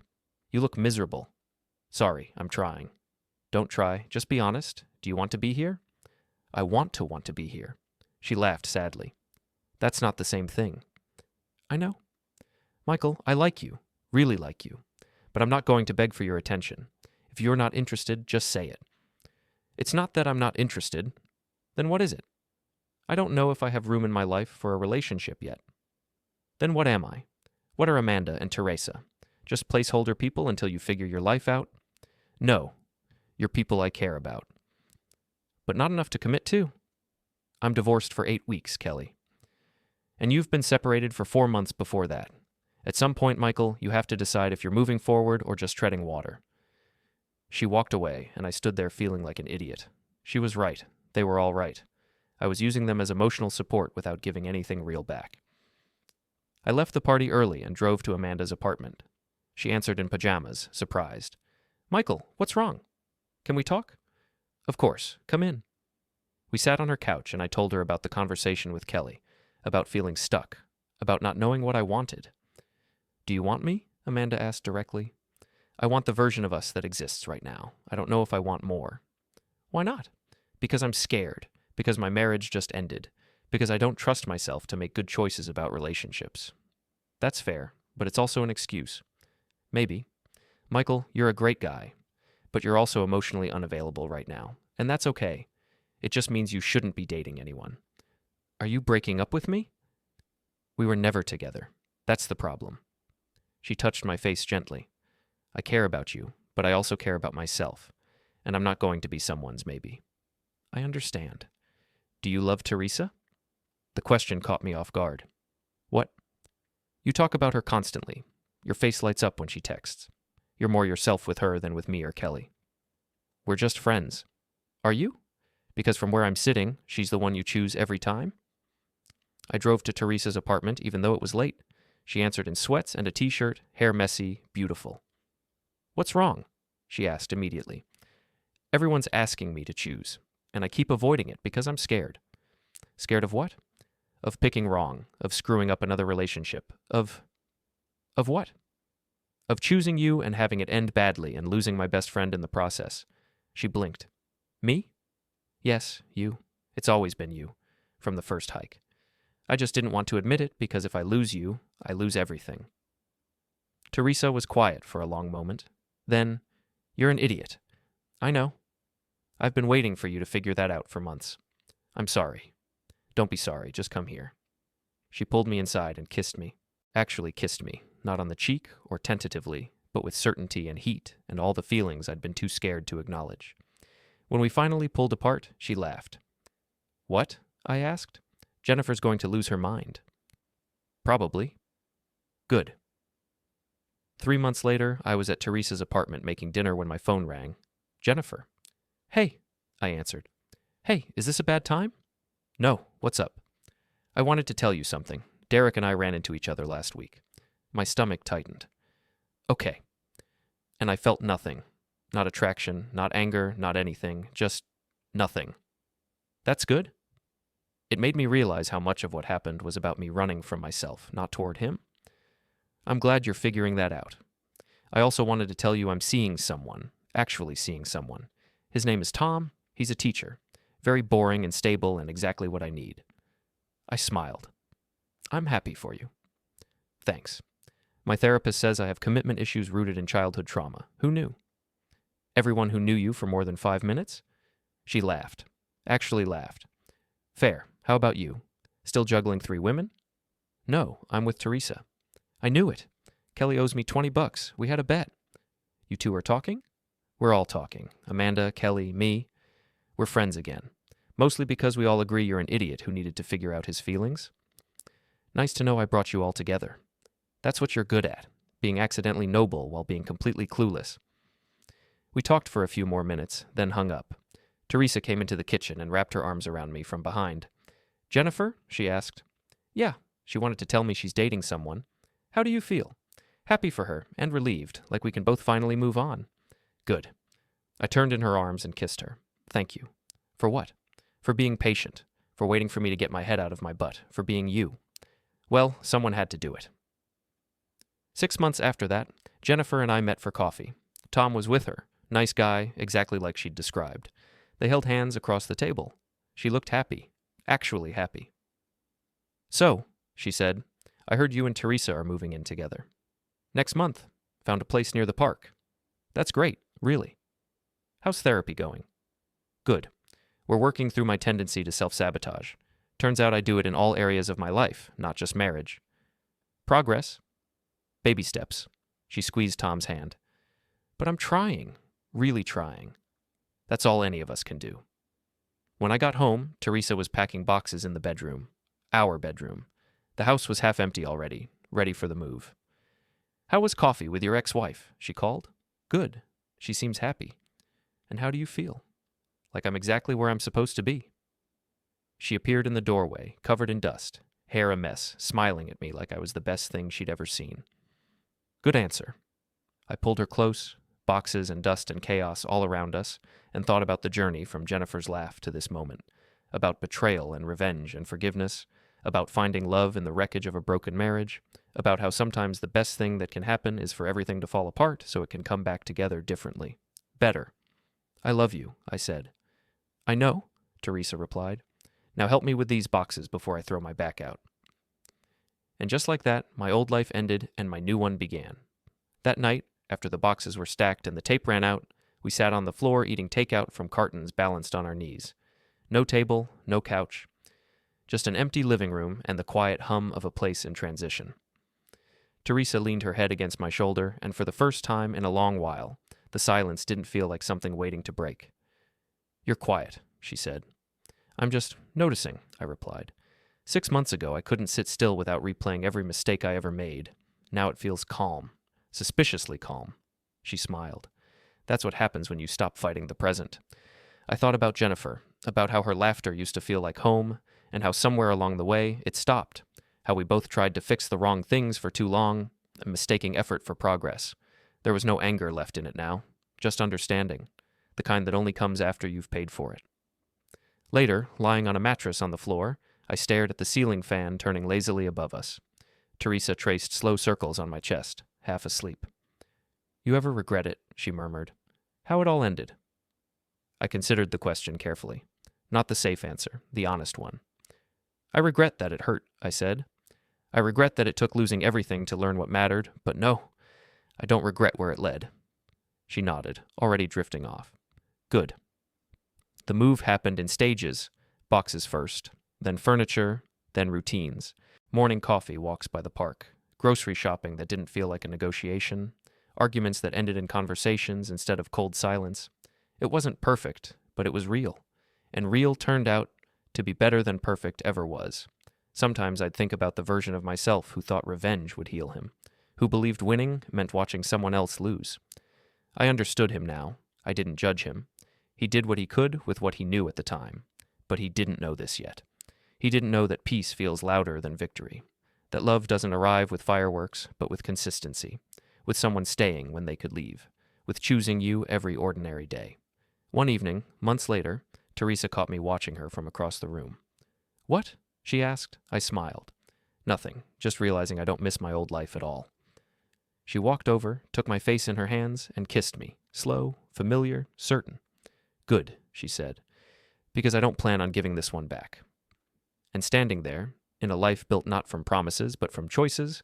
You look miserable. Sorry, I'm trying. Don't try, just be honest. Do you want to be here? I want to be here. She laughed sadly. That's not the same thing. I know. Michael, I like you, really like you, but I'm not going to beg for your attention. If you're not interested, just say it. It's not that I'm not interested. Then what is it? I don't know if I have room in my life for a relationship yet. Then what am I? What are Amanda and Teresa? Just placeholder people until you figure your life out? No, you're people I care about. But not enough to commit to? I'm divorced for 8 weeks, Kelly. And you've been separated for 4 months before that. At some point, Michael, you have to decide if you're moving forward or just treading water. She walked away, and I stood there feeling like an idiot. She was right. They were all right. I was using them as emotional support without giving anything real back. I left the party early and drove to Amanda's apartment. She answered in pajamas, surprised. Michael, what's wrong? Can we talk? Of course. Come in. We sat on her couch, and I told her about the conversation with Kelly, about feeling stuck, about not knowing what I wanted. Do you want me? Amanda asked directly. I want the version of us that exists right now. I don't know if I want more. Why not? Because I'm scared. Because my marriage just ended. Because I don't trust myself to make good choices about relationships. That's fair, but it's also an excuse. Maybe. Michael, you're a great guy, but you're also emotionally unavailable right now, and that's okay. It just means you shouldn't be dating anyone. Are you breaking up with me? We were never together. That's the problem. She touched my face gently. I care about you, but I also care about myself, and I'm not going to be someone's maybe. I understand. Do you love Teresa? The question caught me off guard. What? You talk about her constantly. Your face lights up when she texts. You're more yourself with her than with me or Kelly. We're just friends. Are you? Because from where I'm sitting, she's the one you choose every time? I drove to Teresa's apartment even though it was late. She answered in sweats and a t-shirt, hair messy, beautiful. What's wrong? She asked immediately. Everyone's asking me to choose, and I keep avoiding it because I'm scared. Scared of what? Of picking wrong, of screwing up another relationship, of what? Of choosing you and having it end badly and losing my best friend in the process. She blinked. Me? Yes, you. It's always been you, from the first hike. I just didn't want to admit it because if I lose you, I lose everything. Teresa was quiet for a long moment. Then, you're an idiot. I know. I've been waiting for you to figure that out for months. I'm sorry. Don't be sorry, just come here. She pulled me inside and kissed me. Actually kissed me, not on the cheek or tentatively, but with certainty and heat and all the feelings I'd been too scared to acknowledge. When we finally pulled apart, she laughed. What? I asked. Jennifer's going to lose her mind. Probably. Good. 3 months later, I was at Teresa's apartment making dinner when my phone rang. Jennifer. Hey, I answered. Hey, is this a bad time? No, what's up? I wanted to tell you something. Derek and I ran into each other last week. My stomach tightened. Okay. And I felt nothing. Not attraction, not anger, not anything, just nothing. That's good. It made me realize how much of what happened was about me running from myself, not toward him. I'm glad you're figuring that out. I also wanted to tell you I'm seeing someone, actually seeing someone. His name is Tom. He's a teacher. Very boring and stable and exactly what I need. I smiled. I'm happy for you. Thanks. My therapist says I have commitment issues rooted in childhood trauma. Who knew? Everyone who knew you for more than 5 minutes? She laughed. Actually laughed. Fair. How about you? Still juggling 3 women? No, I'm with Teresa. I knew it. Kelly owes me $20. We had a bet. You two are talking? We're all talking. Amanda, Kelly, me. We're friends again. Mostly because we all agree you're an idiot who needed to figure out his feelings. Nice to know I brought you all together. That's what you're good at, being accidentally noble while being completely clueless. We talked for a few more minutes, then hung up. Teresa came into the kitchen and wrapped her arms around me from behind. Jennifer? She asked. Yeah, she wanted to tell me she's dating someone. How do you feel? Happy for her, and relieved, like we can both finally move on. Good. I turned in her arms and kissed her. Thank you. For what? For being patient. for waiting for me to get my head out of my butt, for being you. Well, someone had to do it. 6 months after that, Jennifer and I met for coffee. Tom was with her. Nice guy, exactly like she'd described. They held hands across the table. She looked happy. Actually happy. "So," she said, "I heard you and Teresa are moving in together." "Next month. Found a place near the park." "That's great, really. How's therapy going?" "Good. We're working through my tendency to self-sabotage. Turns out I do it in all areas of my life, not just marriage." "Progress?" "Baby steps." She squeezed Tom's hand. "But I'm trying. Really trying. That's all any of us can do." When I got home, Teresa was packing boxes in the bedroom. Our bedroom. The house was half empty already, ready for the move. "How was coffee with your ex-wife?" she called. "Good. She seems happy." "And how do you feel?" "Like I'm exactly where I'm supposed to be." She appeared in the doorway, covered in dust, hair a mess, smiling at me like I was the best thing she'd ever seen. "Good answer." I pulled her close, boxes and dust and chaos all around us, and thought about the journey from Jennifer's laugh to this moment, about betrayal and revenge and forgiveness, about finding love in the wreckage of a broken marriage, about how sometimes the best thing that can happen is for everything to fall apart so it can come back together differently. Better. "I love you," I said. "I know," Teresa replied. "Now help me with these boxes before I throw my back out." And just like that, my old life ended and my new one began. That night, after the boxes were stacked and the tape ran out, we sat on the floor eating takeout from cartons balanced on our knees. No table, no couch. Just an empty living room and the quiet hum of a place in transition. Teresa leaned her head against my shoulder, and for the first time in a long while, the silence didn't feel like something waiting to break. "You're quiet," she said. "I'm just noticing," I replied. 6 months ago, I couldn't sit still without replaying every mistake I ever made. Now it feels calm. Suspiciously calm. She smiled. "That's what happens when you stop fighting the present." I thought about Jennifer, about how her laughter used to feel like home, and how somewhere along the way it stopped, how we both tried to fix the wrong things for too long, mistaking effort for progress. There was no anger left in it now, just understanding, the kind that only comes after you've paid for it. Later, lying on a mattress on the floor, I stared at the ceiling fan turning lazily above us. Teresa traced slow circles on my chest, half asleep. "You ever regret it?" she murmured. "How it all ended?" I considered the question carefully. Not the safe answer, the honest one. "I regret that it hurt," I said. "I regret that it took losing everything to learn what mattered, but no, I don't regret where it led." She nodded, already drifting off. "Good." The move happened in stages, boxes first, then furniture, then routines, morning coffee walks by the park, grocery shopping that didn't feel like a negotiation, arguments that ended in conversations instead of cold silence. It wasn't perfect, but it was real, and real turned out to be better than perfect ever was. Sometimes I'd think about the version of myself who thought revenge would heal him, who believed winning meant watching someone else lose. I understood him now. I didn't judge him. He did what he could with what he knew at the time, but he didn't know this yet. He didn't know that peace feels louder than victory, that love doesn't arrive with fireworks, but with consistency, with someone staying when they could leave, with choosing you every ordinary day. One evening, months later, Teresa caught me watching her from across the room. "What?" she asked. I smiled. "Nothing, just realizing I don't miss my old life at all." She walked over, took my face in her hands, and kissed me, slow, familiar, certain. "Good," she said, "because I don't plan on giving this one back." And standing there, in a life built not from promises but from choices,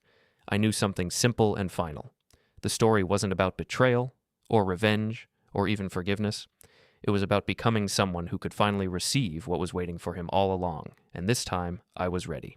I knew something simple and final. The story wasn't about betrayal, or revenge, or even forgiveness. It was about becoming someone who could finally receive what was waiting for him all along, and this time I was ready.